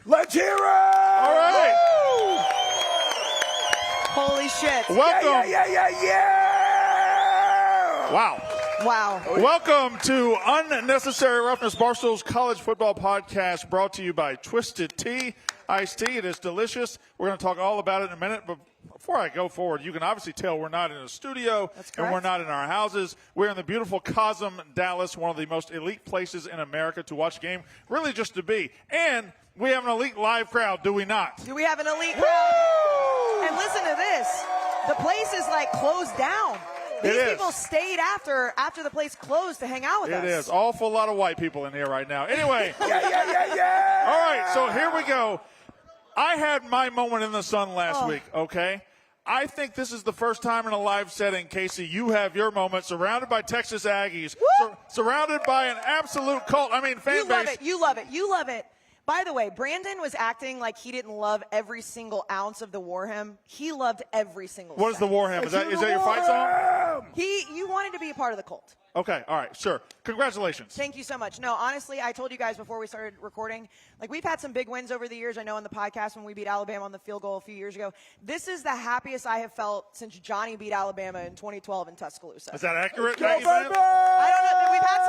Let's hear it! All right. Woo! Holy shit. Welcome. Yeah! Wow. Wow. Welcome to Unnecessary Roughness, Barstool's college football podcast, brought to you by Twisted Tea, Iced Tea. It is delicious. We're going to talk all about it in a minute, but before I go forward, you can obviously tell we're not in a studio and we're not in our houses. We're in the beautiful COSM Dallas, one of the most elite places in America to watch a game, really just to be. And we have an elite live crowd, do we not? Do we have an elite crowd? And listen to this. The place is like closed down. These people stayed after the place closed to hang out with us. It is. Awful lot of white people in here right now. Anyway. Yeah! All right, so here we go. I had my moment in the sun last week, okay? I think this is the first time in a live setting, Kayce, you have your moment surrounded by Texas Aggies, surrounded by an absolute cult. I mean, fan base. You love it. By the way, Brandon was acting like he didn't love every single ounce of the Warham. He loved every single What is the Warham? Is that your fight song? You wanted to be a part of the cult. Okay, all right, sure. Congratulations. Thank you so much. No, honestly, I told you guys before we started recording, like we've had some big wins over the years. I know on the podcast when we beat Alabama on the field goal a few years ago. This is the happiest I have felt since Johnny beat Alabama in 2012 in Tuscaloosa. Is that accurate? I don't know. We've had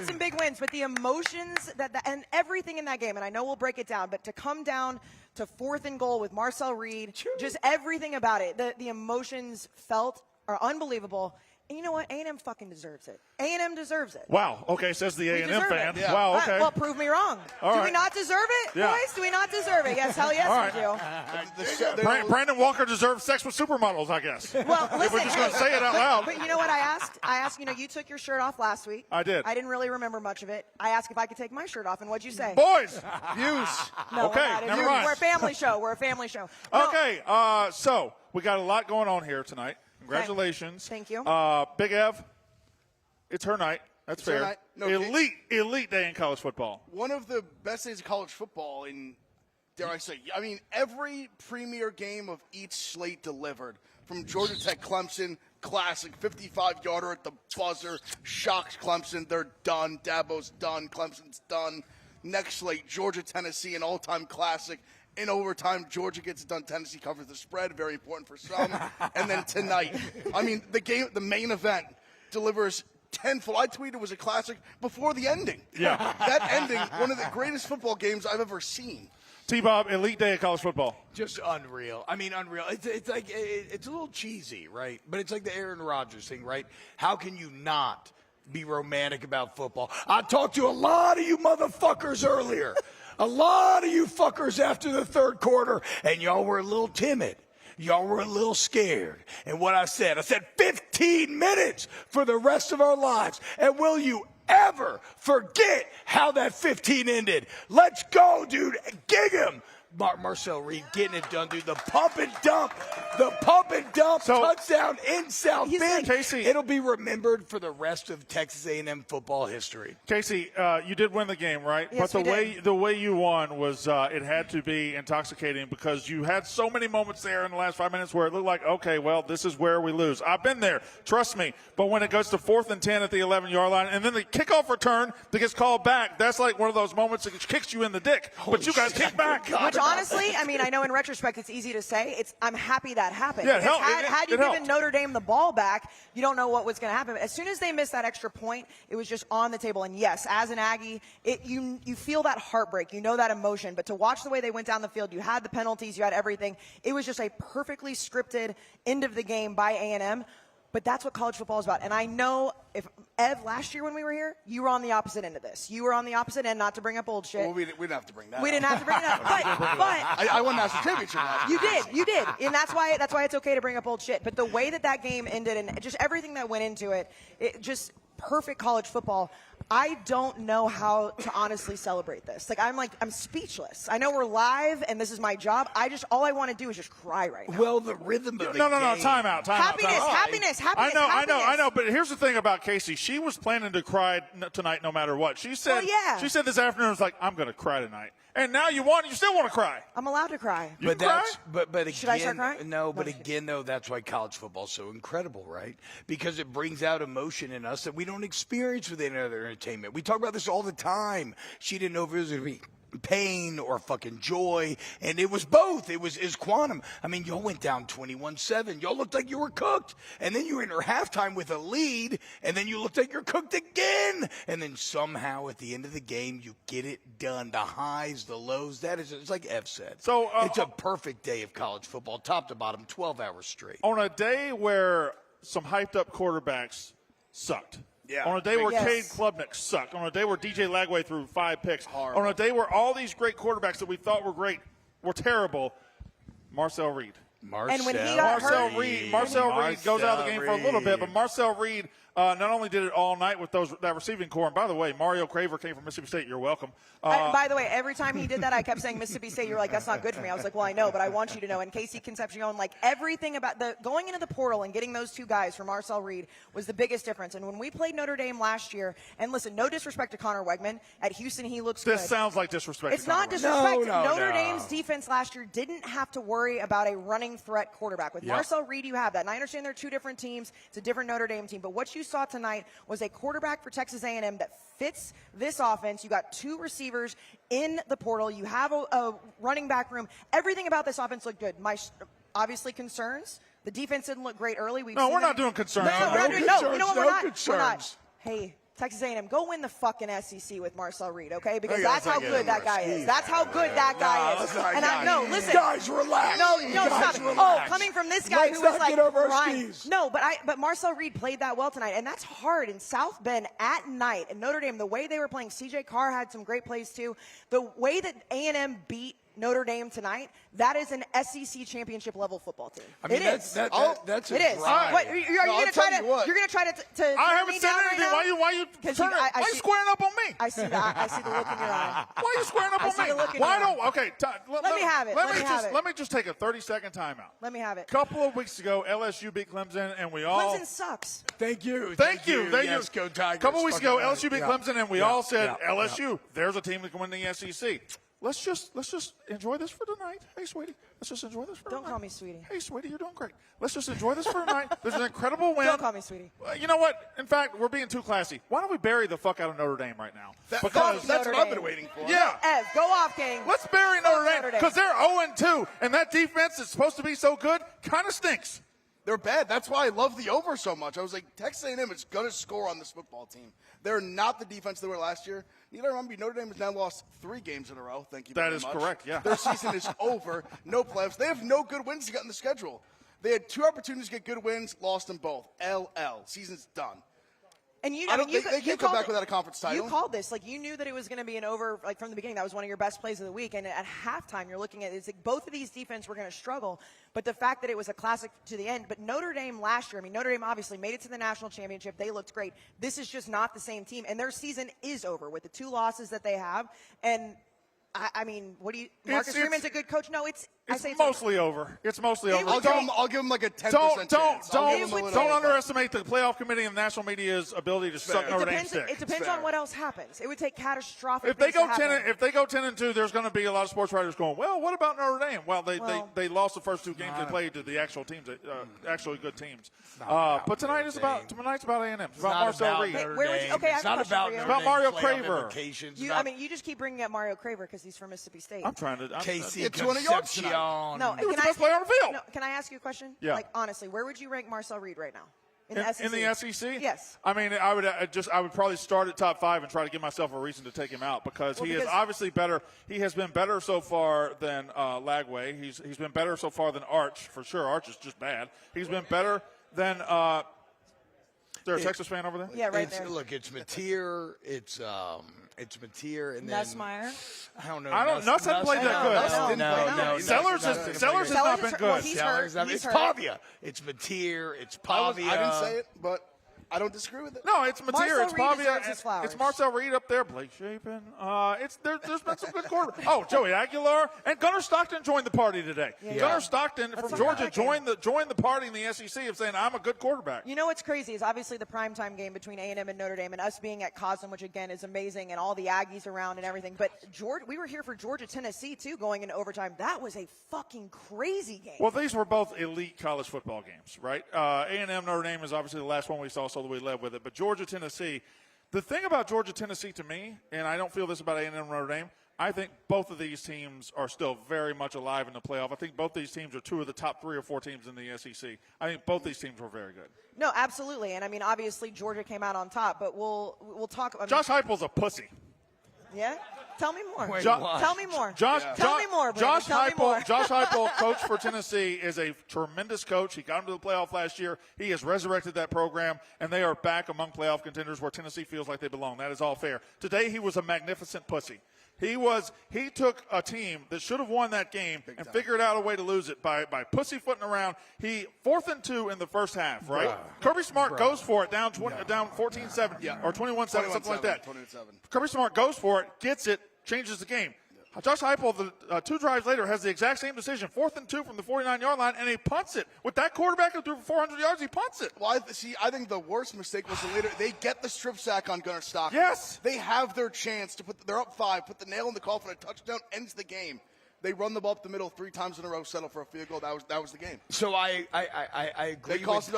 some big wins. But the emotions and everything in that game, and I know we'll break it down, but to come down to 4th and goal with Marcel Reed, just everything about it, the emotions felt are unbelievable. And you know what? A&M fucking deserves it. A&M deserves it. Wow. Okay, says the A&M fan. Yeah. Wow, okay. Well, prove me wrong. Do we not deserve it, boys? Do we not deserve it? Yes, hell yes, we do. Brandon Walker deserves sex with supermodels, I guess. Well, listen, if we're just going to say it out loud. But you know what I asked? You took your shirt off last week. I did. I didn't really remember much of it. I asked if I could take my shirt off, and what'd you say? Boys, views. No, okay, never mind. We're a family show. No. Okay, so we got a lot going on here tonight. Congratulations. Thank you. Big Ev, it's her night. That's fair. her night. No, elite day in college football. One of the best days of college football in, dare I say, every premier game of each slate delivered. From Georgia Tech, Clemson, classic, 55-yarder at the buzzer, shocks Clemson. They're done. Dabo's done. Clemson's done. Next slate, Georgia, Tennessee, an all-time classic. In overtime, Georgia gets it done. Tennessee covers the spread. Very important for some. And then tonight, the main event delivers tenfold. I tweeted it was a classic before the ending. Yeah. That ending, one of the greatest football games I've ever seen. T-Bob, elite day of college football. Just unreal. Unreal. It's like it's a little cheesy, right? But it's like the Aaron Rodgers thing, right? How can you not be romantic about football? I talked to a lot of you motherfuckers earlier. A lot of you fuckers after the third quarter, and y'all were a little timid. Y'all were a little scared. And what I said 15 minutes for the rest of our lives. And will you ever forget how that 15 ended? Let's go, dude. Gig him. Marcel Reed getting it done, dude. The pump and dump, touchdown in South Bend. Kayce, it'll be remembered for the rest of Texas A&M football history. Kayce, you did win the game, right? Yes, but the way you won was it had to be intoxicating because you had so many moments there in the last 5 minutes where it looked like, okay, well, this is where we lose. I've been there, trust me. But when it goes to 4th and 10 at the 11-yard line, and then the kickoff return that gets called back, that's like one of those moments that kicks you in the dick. But you guys kick back. Which honestly, I know in retrospect it's easy to say. I'm happy that happened. Yeah, had you helped. given Notre Dame the ball back, you don't know what was going to happen. But as soon as they missed that extra point, it was just on the table. And yes, as an Aggie, you feel that heartbreak. You know that emotion. But to watch the way they went down the field, you had the penalties, you had everything. It was just a perfectly scripted end of the game by A&M. But that's what college football is about. And I know if Ev, last year when we were here, you were on the opposite end of this. You were on the opposite end, not to bring up old shit. Well, we didn't have to bring that We up. didn't have to bring it up. But I won national championship last year. you did. And that's why it's okay to bring up old shit. But the way that game ended and just everything that went into it, just perfect college football. I don't know how to honestly celebrate this. I'm speechless. I know we're live and this is my job. All I want to do is just cry right now. Well, the rhythm of the No, game. time out. Happiness. I know, but here's the thing about Kayce. She was planning to cry tonight no matter what. She said She said this afternoon, was like, I'm going to cry tonight. And now you still want to cry. I'm allowed to cry. You cry? But again, should I start crying? No, but again, though, that's why college football is so incredible, right? Because it brings out emotion in us that we don't experience with any other entertainment. We talk about this all the time. She didn't know if it was going to be pain or fucking joy, and it was both. It was quantum. I mean, y'all went down 21-7. Y'all looked like you were cooked, and then you enter halftime with a lead, and then you looked like you're cooked again, and then somehow at the end of the game you get it done. The highs, the lows. It's like Ev said. So it's a perfect day of college football, top to bottom, 12 hours straight. On a day where some hyped up quarterbacks sucked. Yeah. On a day where Yes. Cade Klubnik sucked. On a day where DJ Lagway threw 5 picks. On a day where all these great quarterbacks that we thought were great were terrible. Marcel Reed. And when he got hurt, Marcel Reed goes out of the game for a little bit, but Marcel Reed not only did it all night with that receiving core, and by the way, Mario Craver came from Mississippi State. You're welcome. By the way, every time he did that, I kept saying Mississippi State. You're like, that's not good for me. I was like, well, I know, but I want you to know. And Kayce Concepcion, like everything about going into the portal and getting those 2 guys for Marcel Reed was the biggest difference. And when we played Notre Dame last year, and listen, no disrespect to Connor Wegman at Houston, he looks good. This sounds like disrespect. It's not disrespect. No, Notre Dame's defense last year didn't have to worry about a running threat quarterback. With Marcel Reed, you have that. And I understand they're 2 different teams. It's a different Notre Dame team. But what you saw tonight was a quarterback for Texas A&M that fits this offense. You got 2 receivers in the portal. You have a running back room. Everything about this offense looked good. My obviously concerns. The defense didn't look great early. No, we're not doing concerns. No, we're not doing. No, you know what? We're not. Concerns. We're not. Hey, Texas A&M, go win the fucking SEC with Marcel Reed, okay? Because Hey, that's let's how not get good into that guy is. That's how good that guy is. let's And not- no, listen. Guys, relax. No, Guys, stop it. relax. Oh, coming from this guy Let's who was not like get over our Ryan. skis. No, but Marcel Reed played that well tonight, and that's hard in South Bend at night. And Notre Dame, the way they were playing, C.J. Carr had some great plays too. The way that A&M beat Notre Dame tonight, that is an SEC championship level football team. I mean, it is. that's a It is. drive. What, are you I'll going to tell try you to? what. You're going to try to? I haven't me said down right anything. now? Why you 'Cause turning? I Why you see- squaring up on me? I see the look in your eye. Why are you squaring up I on see me? the look in Why your eye. don't? Okay, Let me have it. Let me just take a 30-second timeout. Let me have it. A couple of weeks ago, LSU beat Clemson, and we all. Clemson sucks. Thank you. Thank you. Yes, go Tigers. A couple weeks ago, Fucking right. LSU beat Yeah. Clemson, and we Yeah. all said, Yeah. LSU, there's a team that can win the SEC. Let's just enjoy this for tonight. Hey, sweetie, let's just enjoy this for Don't tonight. call me sweetie. Hey, sweetie, you're doing great. Let's just enjoy this for tonight. There's an incredible win. Don't call me sweetie. You know what? In fact, we're being too classy. Why don't we bury the fuck out of Notre Dame right now? That's Notre what I've been Dame. waiting for. Yeah. Ev, go off, King. Let's bury Fuck Notre Dame Notre Dame. because they're 0-2, and that defense that's supposed to be so good kind of stinks. They're bad. That's why I love the over so much. I was like, Texas A&M is going to score on this football team. They're not the defense they were last year. You got to remember, Notre Dame has now lost 3 games in a row. Thank you very much. That is correct, yeah. Their season is over. No playoffs. They have no good wins to get in the schedule. They had 2 opportunities to get good wins, lost them both. LL. Season's done. And you, I I don't mean, you, think they you can't come called back it- without a conference title. You called this. Like, you knew that it was going to be an over, like, from the beginning. That was one of your best plays of the week. And at halftime, you're looking at, it's like both of these defense were going to struggle. But the fact that it was a classic to the end. But Notre Dame last year, I mean, Notre Dame obviously made it to the national championship. They looked great. This is just not the same team. And their season is over with the 2 losses that they have. And, I mean, what do you, Marcus Freeman's a good coach? No, I say it's mostly over. It's mostly over. I'll give them like a 10% Don't chance. I'll give them a little bit. underestimate the playoff committee and the national media's ability to suck Notre Dame's dick. It depends fair. on what else happens. It would take catastrophic If they things go to happen. if they go 10-2, there's going to be a lot of sports writers going, well, what about Notre Dame? Well, they lost the first 2 games they played to the actual teams, actually good teams. But tonight's about A&M. It's about Marcel Reed. Where would you- okay, I have It's a not question about for you. Notre About Dame's Mario playoff Craver. implications. I mean, you just keep bringing up Mario Craver because he's from Mississippi State. I'm trying to. Kayce It's 200 yards Concepcion. No, He was the best player on the field. No, can I ask you a question? Yeah. Like, honestly, where would you rank Marcel Reed right now? In the SEC? In the SEC? Yes. I mean, I would probably start at top 5 and try to give myself a reason to take him out because he is obviously better. He has been better so far than Lagway. He's been better so far than Arch, for sure. Arch is just bad. He's been better than is there a Texas fan over there? Yeah, right there. Look, it's Mateer. It's Mateer, and then Nussmeier. I don't know. Nuss hasn't played that good. No. Sellers has not been well, good. he's Sellers, hurt. it's He's hurt. Pavia. It's Mateer. It's Pavia. I didn't say it, but I don't disagree with it. No, it's Mateer. Marcel It's Reed Pavia. deserves his flowers. It's Marcel Reed up there. Blake Shapen. There's been some good quarterbacks. Oh, Joey Aguilar and Gunnar Stockton joined the party today. Yeah. Gunnar Stockton from not Georgia bad. joined the party in the SEC of saying I'm a good quarterback. You know what's crazy is obviously the primetime game between A&M and Notre Dame and us being at COSM, which again is amazing, and all the Aggies around and everything. But we were here for Georgia, Tennessee too, going into overtime. That was a fucking crazy game. Well, these were both elite college football games, right? A&M Notre Dame is obviously the last one we saw, so we led with it. But Georgia, Tennessee, the thing about Georgia, Tennessee to me, and I don't feel this about A&M Notre Dame, I think both of these teams are still very much alive in the playoff. I think both these teams are 2 of the top 3 or 4 teams in the SEC. I think both these teams were very good. No, absolutely. And I mean, obviously Georgia came out on top, but we'll talk. I mean, Josh Heupel's a pussy. Yeah? Tell me more. Wait, Tell me more. Tell me more, Brandon. Josh Tell me more. Heupel, coach for Tennessee, is a tremendous coach. He got them to the playoff last year. He has resurrected that program, and they are back among playoff contenders where Tennessee feels like they belong. That is all fair. Today, he was a magnificent pussy. He took a team that should have won that game and figured out a way to lose it by pussyfooting around. He 4th and 2 in the first half, right? Kirby Smart goes for it down 14-7 or 21-7, something like that. 21-7. Kirby Smart goes for it, gets it, changes the game. Josh Heupel, 2 drives later, has the exact same decision. 4th and 2 from the 49-yard line, and he punts it. With that quarterback who threw for 400 yards, he punts it. Well, I think the worst mistake was the later. They get the strip sack on Gunnar Stockton. Yes. They have their chance to they're up 5, put the nail in the coffin, a touchdown, ends the game. They run the ball up the middle 3 times in a row, settle for a field goal. That was the game. So I agree. They cost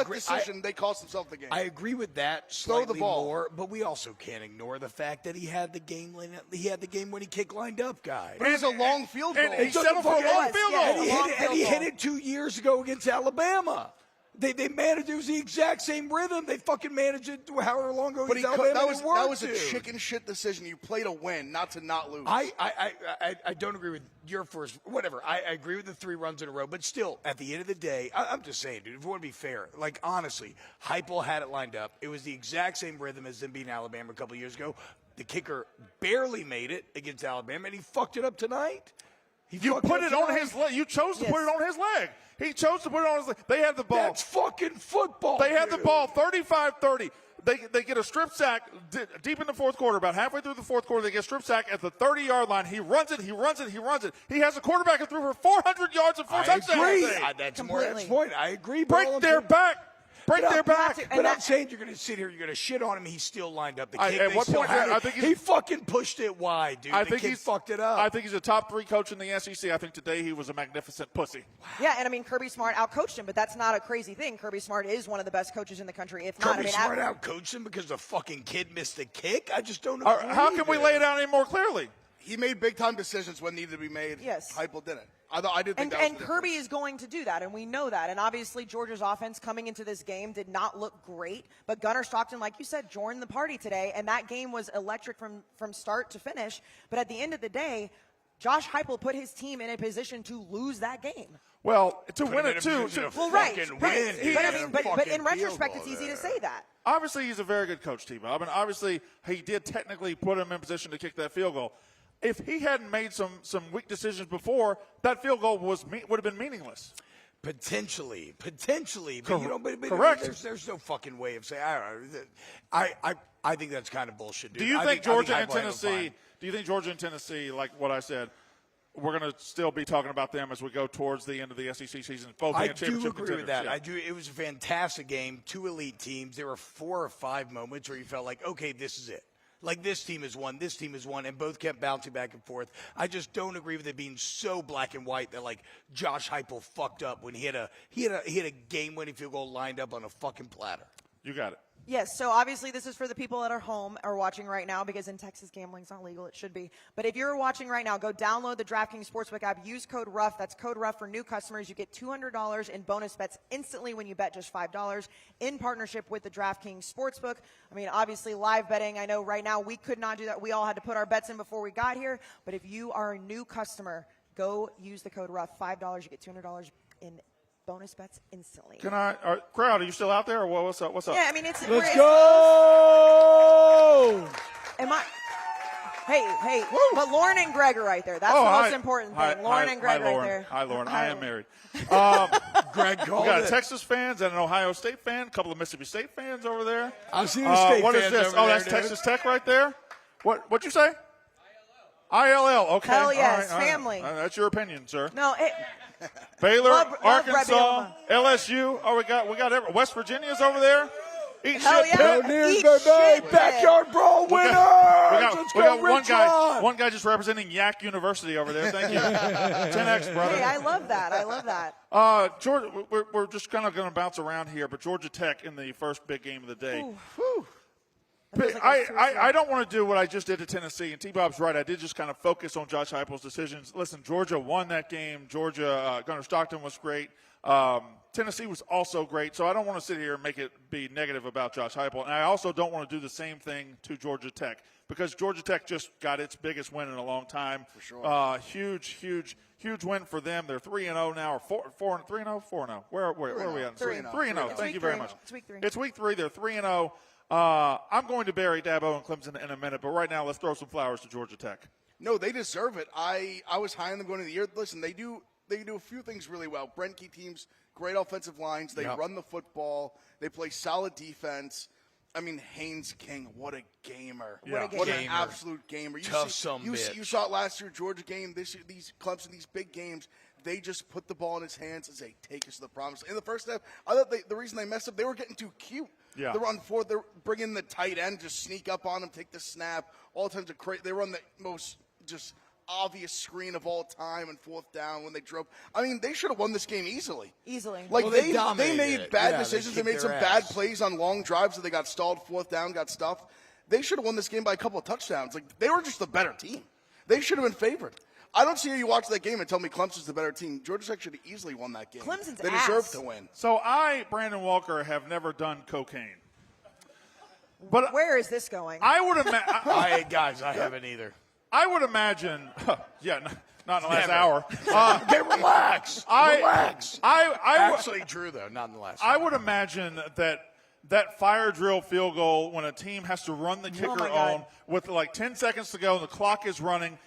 decision. They cost themselves the game. I agree with that slightly more, but we also can't ignore the fact that he had the game when he kick lined up, guy. But it was a long field goal. And he settled for a long field goal. And he hit it 2 years ago against Alabama. They managed. It was the exact same rhythm. They fucking managed it however long ago. But Alabama. That was a chicken shit decision. You play to win, not to not lose. I don't agree with your first. Whatever. I agree with the 3 runs in a row, but still, at the end of the day, I'm just saying, dude. If we want to be fair, like honestly, Heupel had it lined up. It was the exact same rhythm as them beating Alabama a couple of years ago. The kicker barely made it against Alabama, and he fucked it up tonight. You put it on his leg. You chose to put it on his leg. He chose to put it on his leg. They had the ball. That's fucking football. They had the ball 35-30. They get a strip sack deep in the fourth quarter. About halfway through the fourth quarter, they get a strip sack at the 30-yard line. He runs it. He has a quarterback who threw for 400 yards and 4 touchdowns. I agree. That's more that's the point. I agree. Break their back. Break their back. But I'm saying you're going to sit here, you're going to shit on him. He's still lined up. The kick, at what point? I think he fucking pushed it wide, dude. The kid fucked it up. I think he's a top 3 coach in the SEC. I think today he was a magnificent pussy. Wow. Yeah, and I mean Kirby Smart outcoached him, but that's not a crazy thing. Kirby Smart is one of the best coaches in the country. If not, Kirby Smart outcoached him because the fucking kid missed the kick. I just don't know. How can we lay it out any more clearly? He made big time decisions when needed to be made. Yes. Heupel didn't. I did think and Kirby is going to do that, and we know that. And obviously, Georgia's offense coming into this game did not look great. But Gunnar Stockton, like you said, joined the party today, and that game was electric from start to finish. But at the end of the day, Josh Heupel put his team in a position to lose that game. Well, to win it too. Well, right. But in retrospect, it's easy to say that. Obviously, he's a very good coach, T-Bob. I mean, obviously, he did technically put him in position to kick that field goal. If he hadn't made some weak decisions before, that field goal would have been meaningless. Potentially, but you know, but correct. There's no fucking way of saying. I think that's kind of bullshit, dude. Do you think Georgia and Tennessee? Do you think Georgia and Tennessee, like what I said, we're going to still be talking about them as we go towards the end of the SEC season? Both I being championship do agree with that. Yeah. I do. It was a fantastic game. 2 elite teams. There were 4 or 5 moments where you felt like, okay, this is it. Like this team has won, and both kept bouncing back and forth. I just don't agree with it being so black and white that like Josh Heupel fucked up when he had a game-winning field goal lined up on a fucking platter. You got it. Yes, so obviously this is for the people that are home or watching right now because in Texas gambling's not legal. It should be. But if you're watching right now, go download the DraftKings Sportsbook app. Use code RUFF. That's code RUFF for new customers. You get $200 in bonus bets instantly when you bet just $5 in partnership with the DraftKings Sportsbook. I mean, obviously live betting. I know right now we could not do that. We all had to put our bets in before we got here. But if you are a new customer, go use the code RUFF. $5. You get $200 in bonus bets instantly. Crowd, are you still out there or what's up? Yeah, I mean, Let's go! Am I? Hey, woo! But Lauren and Greg are right there. That's the most important thing. Lauren and Greg right there. Hi, Lauren. I am married. Greg called we got it. a Texas fans and an Ohio State fan, a couple of Mississippi State fans over there. I see the state what fans is this? over Oh, there, that's dude. Texas Tech right there? What'd you say? ILL. Okay. Hell yes, all right. family. That's your opinion, sir. No, Baylor, love Arkansas, LSU. Oh, we got West Virginia's over there. Eat Hell shit, yeah. Pitt. News Eat today, shit, backyard brawl winners. We got one guy just representing Yak University over there. Thank you. 10X, brother. hey, I love that. Georgia, we're just kind of going to bounce around here, but Georgia Tech in the first big game of the day. I don't want to do what I just did to Tennessee, and T-Bob's right. I did just kind of focus on Josh Heupel's decisions. Listen, Georgia won that game. Georgia, Gunnar Stockton was great. Tennessee was also great, so I don't want to sit here and make it be negative about Josh Heupel. And I also don't want to do the same thing to Georgia Tech because Georgia Tech just got its biggest win in a long time. For sure. Huge win for them. They're 3-0 now, or 4-0. Where are we at? 3-0. Thank you very much. It's week 3. It's week 3. They're 3-0. I'm going to bury Dabo and Clemson in a minute, but right now let's throw some flowers to Georgia Tech. No, they deserve it. I was high on them going into the year. Listen, they do a few things really well. Brenke teams, great offensive lines. They run the football. They play solid defense. I mean, Haynes King, what a gamer. Yeah. What an absolute gamer. You saw it last year, Georgia game, this year, these Clemson, these big games. They just put the ball in his hands and say, take us to the promise. In the first half, I thought the reason they messed up, they were getting too cute. Yeah. They run forward, they're bringing the tight end, just sneak up on him, take the snap. All times they run the most just obvious screen of all time and fourth down when they drove. I mean, they should have won this game easily. Like they made bad decisions. They made some bad plays on long drives that they got stalled, fourth down, got stuffed. They should have won this game by a couple of touchdowns. Like, they were just the better team. They should have been favored. I don't see how you watch that game and tell me Clemson's the better team. Georgia Tech should have easily won that game. Clemson's They ass. deserve to win. So Brandon Walker, have never done cocaine. But where is this going? I would imagine. Guys, I haven't either. I would imagine. Not in the last Never. hour. Relax. Relax. Actually, true though. Not in the last. I would imagine that fire drill field goal when a team has to run the kicker on with like 10 seconds to go and the clock is running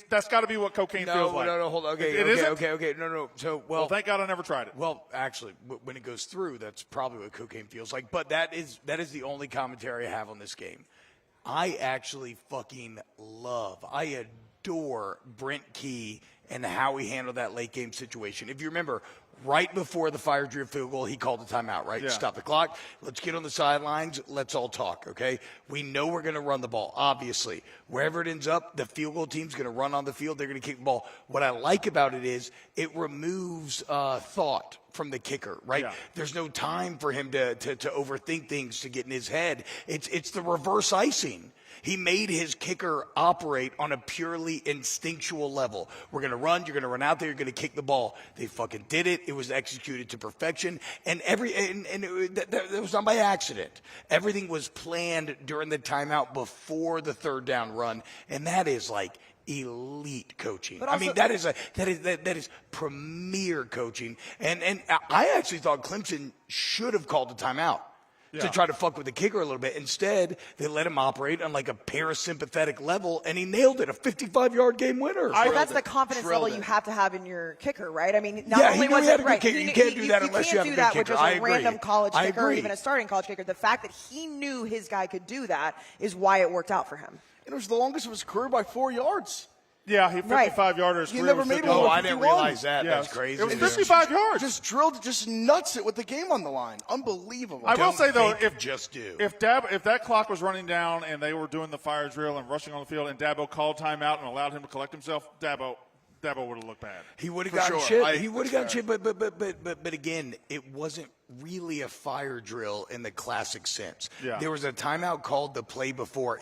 that's got to be what cocaine feels like. No, hold on. Okay, okay. No. So, well, thank God I never tried it. Well, actually, when it goes through, that's probably what cocaine feels like. But that is the only commentary I have on this game. I actually fucking I adore Brent Key and how he handled that late game situation. If you remember, right before the fire drill field goal, he called a timeout, right? Yeah. Stop the clock. Let's get on the sidelines. Let's all talk, okay? We know we're going to run the ball, obviously. Wherever it ends up, the field goal team's going to run on the field. They're going to kick the ball. What I like about it is it removes thought from the kicker, right? Yeah. There's no time for him to overthink things to get in his head. It's the reverse icing. He made his kicker operate on a purely instinctual level. We're going to run. You're going to run out there. You're going to kick the ball. They fucking did it. It was executed to perfection. And that was not by accident. Everything was planned during the timeout before the third down run. And that is like elite coaching. Also, I mean, that is premier coaching. And I actually thought Clemson should have called a timeout. Yeah. To try to fuck with the kicker a little bit. Instead, they let him operate on like a parasympathetic level, and he nailed it, a 55-yard game winner. That's the confidence level you have to have in your kicker, right? I mean, not Yeah, only he was had it a good right, kicker. You can't do that unless you have a good can't do that with kicker. just I a agree. random college I kicker or agree. even a starting college kicker. The fact that he knew his guy could do that is why it worked out for him. It was the longest of his career by 4 yards. Yeah, he 55-yarder. He never made one. Oh, I didn't realize that. Yeah, That's crazy. It was 55 yards. Just drilled, just nuts it with the game on the line. Unbelievable. I will say, though, if that clock was running down and they were doing the fire drill and rushing on the field and Dabo called timeout and allowed him to collect himself, Dabo would have looked bad. He would have gotten shit. He would have gotten shit, but again, it wasn't really a fire drill in the classic sense. Yeah. There was a timeout called the play before.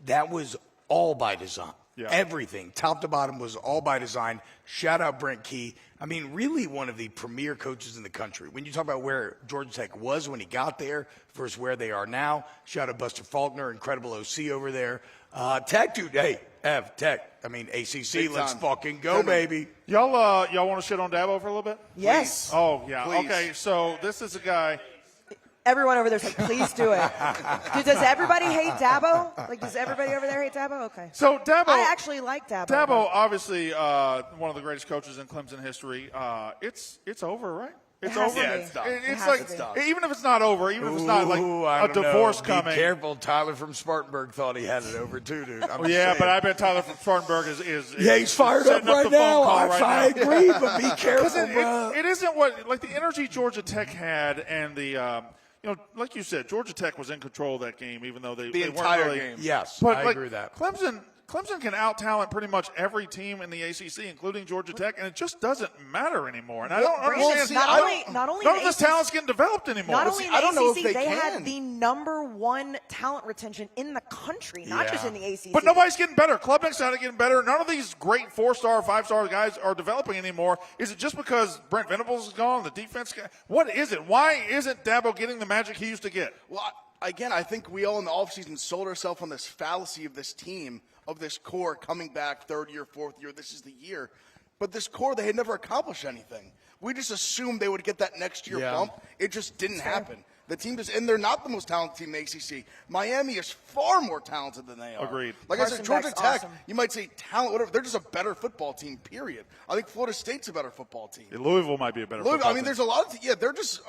That was all by design. Yeah. Everything, top to bottom, was all by design. Shout out Brent Key. I mean, really one of the premier coaches in the country. When you talk about where Georgia Tech was when he got there versus where they are now, shout out Buster Faulkner, incredible OC over there. Tech, dude, hey, Tech. I mean, ACC, let's fucking go, baby. Y'all want to shit on Dabo for a little bit? Yes. Oh, yeah. Please. Okay, so this is a guy. Everyone over there said, please do it. Does everybody hate Dabo? Like, does everybody over there hate Dabo? Okay. So Dabo. I actually like Dabo. Dabo, obviously, one of the greatest coaches in Clemson history. It's over, right? It's over. Yeah, it's done. It's has like to be. even if it's not over, even if it's not like I a don't divorce know. coming. Be careful. Tyler from Spartanburg thought he had it over too, dude. I'm Well, yeah, saying. but I bet Tyler from Spartanburg is Yeah, he's fired up setting right the phone now. call right I now. agree, but be careful, It, bro. it isn't what like the energy Georgia Tech had and the like you said, Georgia Tech was in control of that game, even though they weren't entire really, game. Yes, But I like, agree with that. Clemson Clemson can out-talent pretty much every team in the ACC, including Georgia Tech, and it just doesn't matter anymore. And I don't understand. Not only none of this talent's getting developed anymore. Not only in I don't the know ACC, if they they can. had the #1 talent retention in the country, not just in the ACC. But nobody's getting better. Klubnik's not getting better. None of these great 4-star, 5-star guys are developing anymore. Is it just because Brent Venables is gone, the defense? What is it? Why isn't Dabo getting the magic he used to get? Well, again, I think we all in the offseason sold ourselves on this fallacy of this team, of this core coming back third year, fourth year. This is the year. But this core, they had never accomplished anything. We just assumed they would get that next year bump. It just didn't happen. The team is, and they're not the most talented team in the ACC. Miami is far more talented than they are. Agreed. Like I said, Carson Georgia Beck's Tech, awesome. you might say talent, whatever. They're just a better football team, period. I think Florida State's a better football team. Louisville might be a better football team. There's a lot of they're just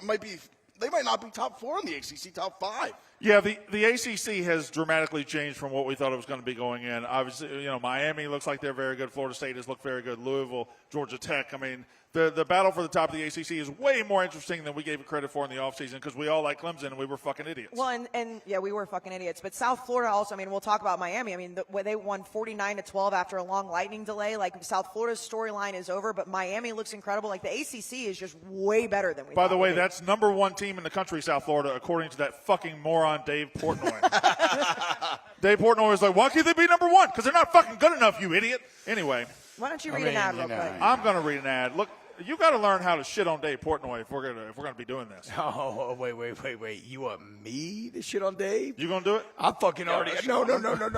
they might not be top 4 in the ACC, top 5. Yeah, the ACC has dramatically changed from what we thought it was going to be going in. Obviously, Miami looks like they're very good. Florida State has looked very good. Louisville, Georgia Tech. I mean, the battle for the top of the ACC is way more interesting than we gave it credit for in the offseason because we all like Clemson and we were fucking idiots. Well, and yeah, we were fucking idiots. But South Florida also, I mean, we'll talk about Miami. I mean, they won 49-12 after a long lightning delay. Like, South Florida's storyline is over, but Miami looks incredible. Like, the ACC is just way better than we By thought the it way, would be. that's #1 team in the country, South Florida, according to that fucking moron Dave Portnoy. Dave Portnoy was like, why can't they be #1? Because they're not fucking good enough, you idiot. Anyway, Why don't you read an ad real quick? I'm going to read an ad. Look, you got to learn how to shit on Dave Portnoy if we're gonna be doing this. Oh, wait. You want me to shit on Dave? You gonna do it? I fucking already. No.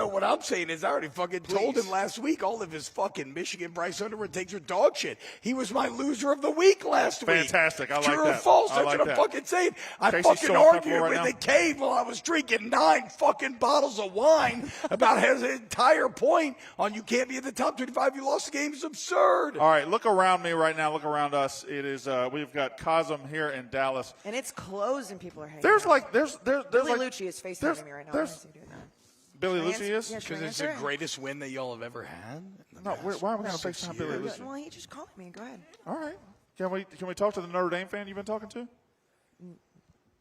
What I'm saying is I already fucking told him last week all of his fucking Michigan Bryce Underwood takes are dog shit. He was my loser of the week last week. Fantastic. I like True that. or false? I That's like what I'm that. fucking saying. I Kayce's fucking so argued uncomfortable right with now. the cave while I was drinking 9 fucking bottles of wine about his entire point on you can't be in the top 25. You lost the game is absurd. All right, look around me right now. Look around us. It is. We've got COSM here in Dallas. And it's closed and people are hanging There's out. like there's Billy like Lucci is FaceTiming me right now. Why is he doing that? Billy Should I Lucci is. answer? Yeah, should I Because it's answer the it? greatest win that y'all have ever had. No, why are we going to FaceTime Billy Lucci? Well, he just called me. Go ahead. All right. Can we talk to the Notre Dame fan you've been talking to?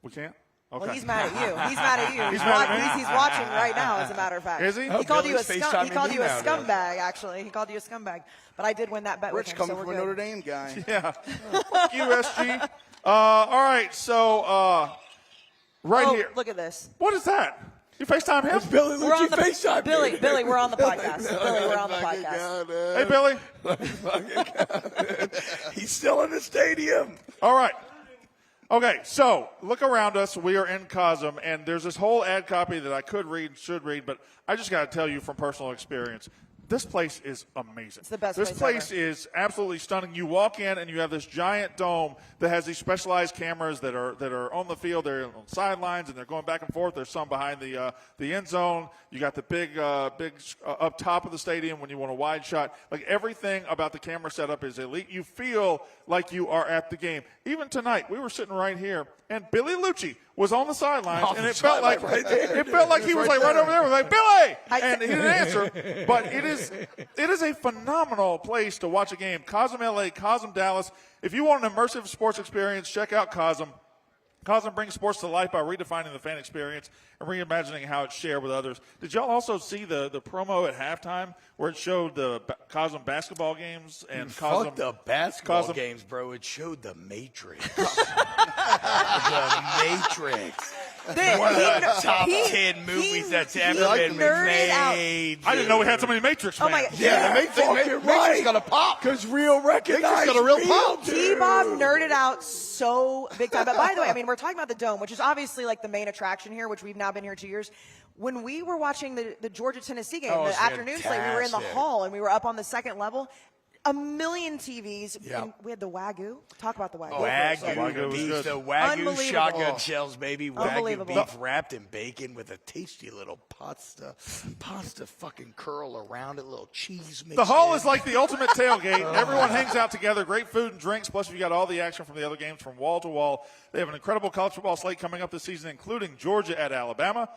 We can't. Okay. Well, he's mad at you. He's mad at you. He's mad at me? He's watching right now, as a matter of fact. Is he? He Oh, called you a Billy's scum. He FaceTiming called me you a now, dude. scumbag. Actually, he called you a scumbag. But I did win that bet Rich with him, coming so from we're a good. Notre Dame guy. Yeah. Fuck you, SG. All right. So right here. Look at this. What is that? You FaceTime him? It's Billy We're on Lucci the FaceTime. Billy, we're on the podcast. Billy, we're on the podcast. Hey, Billy. He's still in the stadium. All right. Okay, so look around us. We are in COSM, and there's this whole ad copy that I could read, should read, but I just got to tell you from personal experience, this place is amazing. It's the best This place ever. is absolutely stunning. You walk in, and you have this giant dome that has these specialized cameras that are on the field. They're on sidelines, and they're going back and forth. There's some behind the end zone. You got the big up top of the stadium when you want a wide shot. Like, everything about the camera setup is elite. You feel like you are at the game. Even tonight, we were sitting right here, and Billy Lucci was on the sidelines, and it felt like he was like right over there. We're like, Billy, and he didn't answer. But it is a phenomenal place to watch a game. COSM LA, COSM Dallas. If you want an immersive sports experience, check out COSM. COSM brings sports to life by redefining the fan experience and reimagining how it's shared with others. Did y'all also see the promo at halftime where it showed the COSM basketball games and COSM? Fuck the basketball COSM games, bro. It showed the Matrix. The Matrix. One of the top 10 movies that's ever been made. I didn't know we had so many Matrix fans. Oh my God. Yeah, Matrix got a pop. Because real recognize got a real pop. T-Bob nerded out so big time. But by the way, I mean, we're talking about the Dome, which is obviously like the main attraction here, which we've now been here 2 years. When we were watching the Georgia-Tennessee game, Oh, the it's afternoon slate, we were in the fantastic. hall, and we were up on the second level. A million TVs. Yep. And we had the Wagyu. Talk about the Wagyu. Wagyu Wagyu was beef, good. the Wagyu Unbelievable. shotgun shells, baby. Wagyu Unbelievable. beef wrapped in bacon with a tasty little pasta fucking curl around it, little cheese mix. The hall is like the ultimate tailgate. Everyone hangs out together, great food and drinks, plus you got all the action from the other games from wall to wall. They have an incredible college football slate coming up this season, including Georgia at Alabama,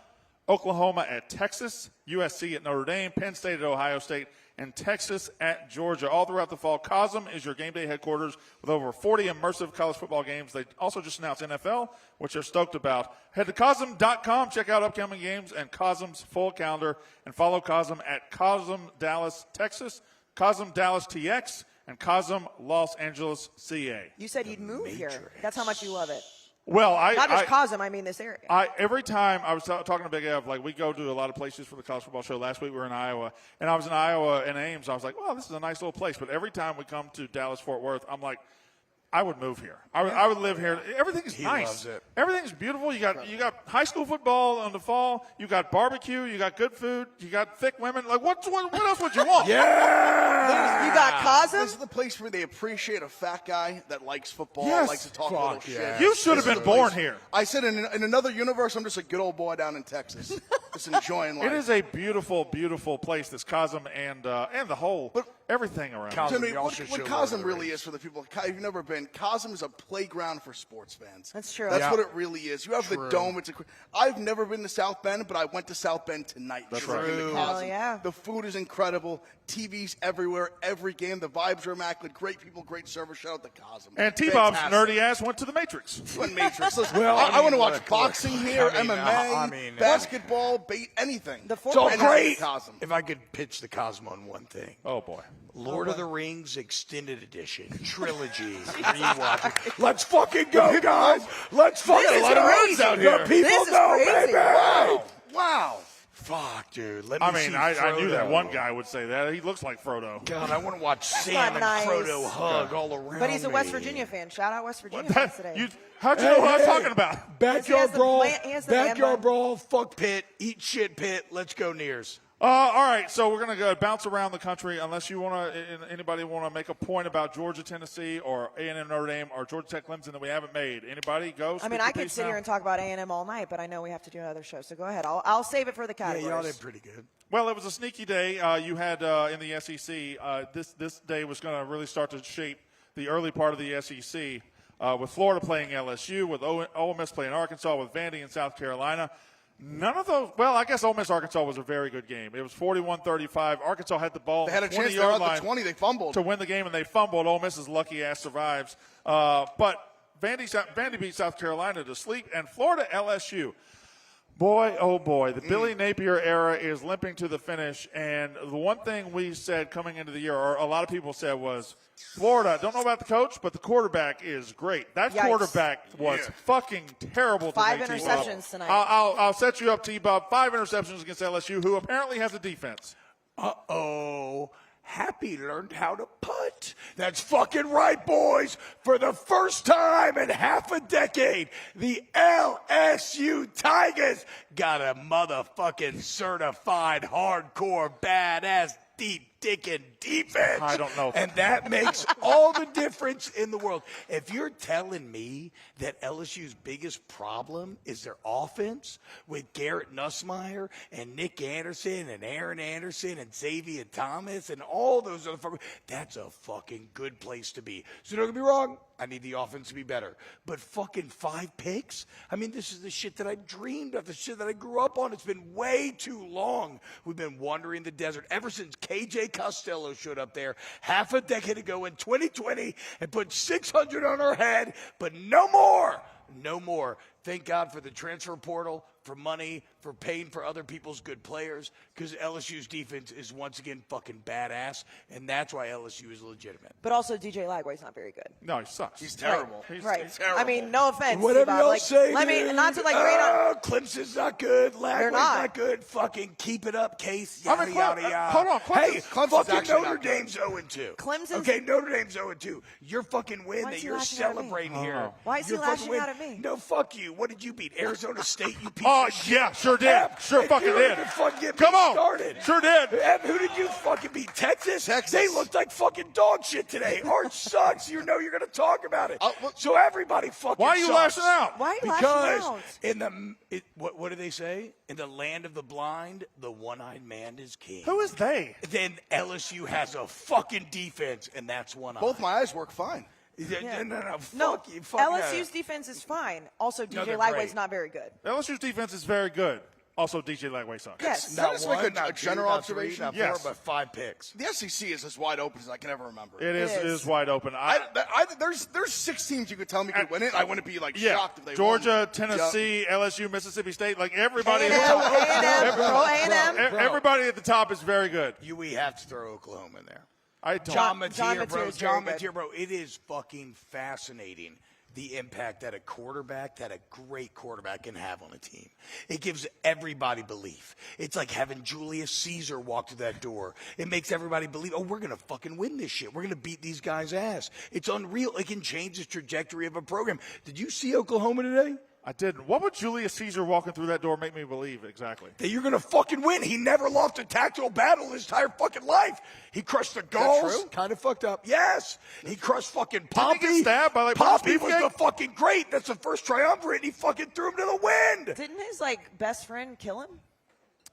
Oklahoma at Texas, USC at Notre Dame, Penn State at Ohio State, and Texas at Georgia. All throughout the fall, COSM is your game day headquarters with over 40 immersive college football games. They also just announced NFL, which they're stoked about. Head to COSM.com, check out upcoming games and COSM's full calendar, and follow COSM at COSM Dallas, Texas, COSM Dallas TX, and COSM Los Angeles, CA. You said you'd move here. That's how much you love it. Well, Not just COSM, I mean this area. Every time I was talking to Big Ev, like we go to a lot of places for the college football show. Last week we were in Iowa, and I was in Iowa and Ames. I was like, well, this is a nice little place. But every time we come to Dallas-Fort Worth, I'm like, I would move here. I would live here. Everything's nice. Loves it. Everything's beautiful. You got high school football in the fall. You got barbecue. You got good food. You got thick women. Like what else would you want? Yeah. You got COSM? This is the place where they appreciate a fat guy that likes football, Yes. likes to talk a little yeah. shit. You should have This is been the born place. here. I said in another universe, I'm just a good old boy down in Texas, just enjoying life. It is a beautiful, beautiful place. This COSM and the whole everything around. COSM, To me, y'all what should what show Lord of COSM the really Rings. is for the people, if you've never been, COSM is a playground for sports fans. That's true. That's Yeah. what it really is. You have the dome. I've never been to South Bend, but I went to South Bend tonight. That's drinking right. the Hell COSM. yeah. The food is incredible. TVs everywhere, every game. The vibes are immaculate. Great people, great service. Shout out to COSM. And T-Bob's Fantastic. nerdy ass went to the Matrix. Went Matrix. Listen, Well, I want to watch look, boxing here, I mean, MMA, I mean, basketball, anything. The It's all Anything great. COSM. If I could pitch the COSM on one thing. Oh boy. Lord of the Rings Extended Edition Trilogy rewatch. Let's fucking go, guys. Let's fucking This is let 'em crazy. out here. The people This is know, crazy. baby. Wow. Fuck, dude. Let me I mean, see I knew that Frodo. one guy would say that. He looks like Frodo. God, I want to watch Sam and nice. Frodo hug all around But he's a me. West Virginia fan. Shout out West Virginia fans today. How'd you know what I was talking about? He has Backyard the brawl. plant- he has the Backyard landmine. brawl. Fuck Pitt. Eat shit, Pitt. Let's go, Nears. All right, so we're gonna go bounce around the country. Unless you want to, anybody want to make a point about Georgia, Tennessee, or A&M, Notre Dame, or Georgia Tech, Clemson that we haven't made. Anybody go? I Speak mean, your I could piece sit now. here and talk about A&M all night, but I know we have to do another show. So go ahead. I'll save it for the Yeah, categories. y'all did pretty good. Well, it was a sneaky day. You had in the SEC. This day was going to really start to shape the early part of the SEC with Florida playing LSU, with Ole Miss playing Arkansas, with Vandy in South Carolina. None of those. Well, I guess Ole Miss Arkansas was a very good game. It was 41-35. Arkansas had the ball. They had a on the chance. They were 20-yard at line the 20. They fumbled. to win the game, and they fumbled. Ole Miss's lucky ass survives. But Vandy beat South Carolina to sleep, and Florida LSU. Boy, oh boy, the Billy Napier era is limping to the finish. And the one thing we said coming into the year, or a lot of people said, was Florida, don't know about the coach, but the quarterback is great. That Yikes. quarterback was fucking terrible. 5 today, interceptions T-Bob. tonight. I'll set you up, T-Bob. 5 interceptions against LSU, who apparently has a defense. Uh-oh. Happy learned how to putt. That's fucking right, boys. For the first time in half a decade, the LSU Tigers got a motherfucking certified hardcore badass deep dickin' defense. I don't know. And that makes all the difference in the world. If you're telling me that LSU's biggest problem is their offense with Garrett Nussmeier and Nick Anderson and Aaron Anderson and Xavier Thomas and all those other fuckers, that's a fucking good place to be. So don't get me wrong, I need the offense to be better. But fucking 5 picks? I mean, this is the shit that I dreamed of, the shit that I grew up on. It's been way too long. We've been wandering the desert ever since KJ Costello showed up there half a decade ago in 2020 and put 600 on our head, but no more. No more. Thank God for the transfer portal, for money, for paying for other people's good players, because LSU's defense is once again fucking badass, and that's why LSU is legitimate. But also, DJ Lagway's not very good. No, he sucks. He's terrible. Right. He's terrible. I mean, no offense. Whatever T-Bob. y'all Like, say, let me dude. not to like rain on. Clemson's not good. Lagway's not. not good. Fucking keep it up, Kayce. I Yada, mean, yada, yada. hold on, Clemson- Hey, Clemson's fucking actually Notre not good. Dame's 0-2. Clemson's- Okay, Notre Dame's 0-2. Your fucking win Why is that he you're lashing out at me? celebrating here. Why is he Your fucking lashing win. out at me? No, fuck you. What did you beat? Arizona State, you piece Oh, of shit. yeah, sure did. Em, Sure and fucking you did. didn't fucking get Come me on. started. Sure did. Em, who did you fucking beat? Texas? Texas. They looked like fucking dog shit today. Orange sucks. You know you're going to talk about it. Well- So everybody fucking Why are you sucks. lashing out? Why are you Because lashing out? in what do they say? In the land of the blind, the one-eyed man is king. Who is they? Then LSU has a fucking defense, and that's one-eyed. Both my eyes work fine. No, No, fuck you. Fuck LSU's defense is fine. Also, DJ they're Lagway's great. not very good. LSU's defense is very good. Also, DJ Lagway sucks. Yes. Can I Not just one, make a not two, general not three, observation? not Yes. four, but 5 picks. The SEC is as wide open as I can ever remember. It is. It is. is wide open. There's 6 teams you could tell me could win it. I wouldn't be shocked if they Georgia, won. Tennessee, LSU, Mississippi State, like everybody A&M, at the top. A&M, bro, A&M. Everybody at the top is very good. We have to throw Oklahoma in there. I don't. John Mateer, bro. Mateer's John very good. Mateer, bro. It is fucking fascinating the impact that a great quarterback can have on a team. It gives everybody belief. It's like having Julius Caesar walk through that door. It makes everybody believe, oh, we're going to fucking win this shit. We're going to beat these guys' ass. It's unreal. It can change the trajectory of a program. Did you see Oklahoma today? I didn't. What would Julius Caesar walking through that door make me believe exactly? That you're going to fucking win. He never lost a tactical battle his entire fucking life. He crushed the Gauls. true? Kind of fucked up. Yes. He crushed fucking Pompey. Didn't he get stabbed by, like, Pompey Marcus was Beefcake? the fucking great. That's the first triumvirate, and he fucking threw him to the wind. Didn't his best friend kill him?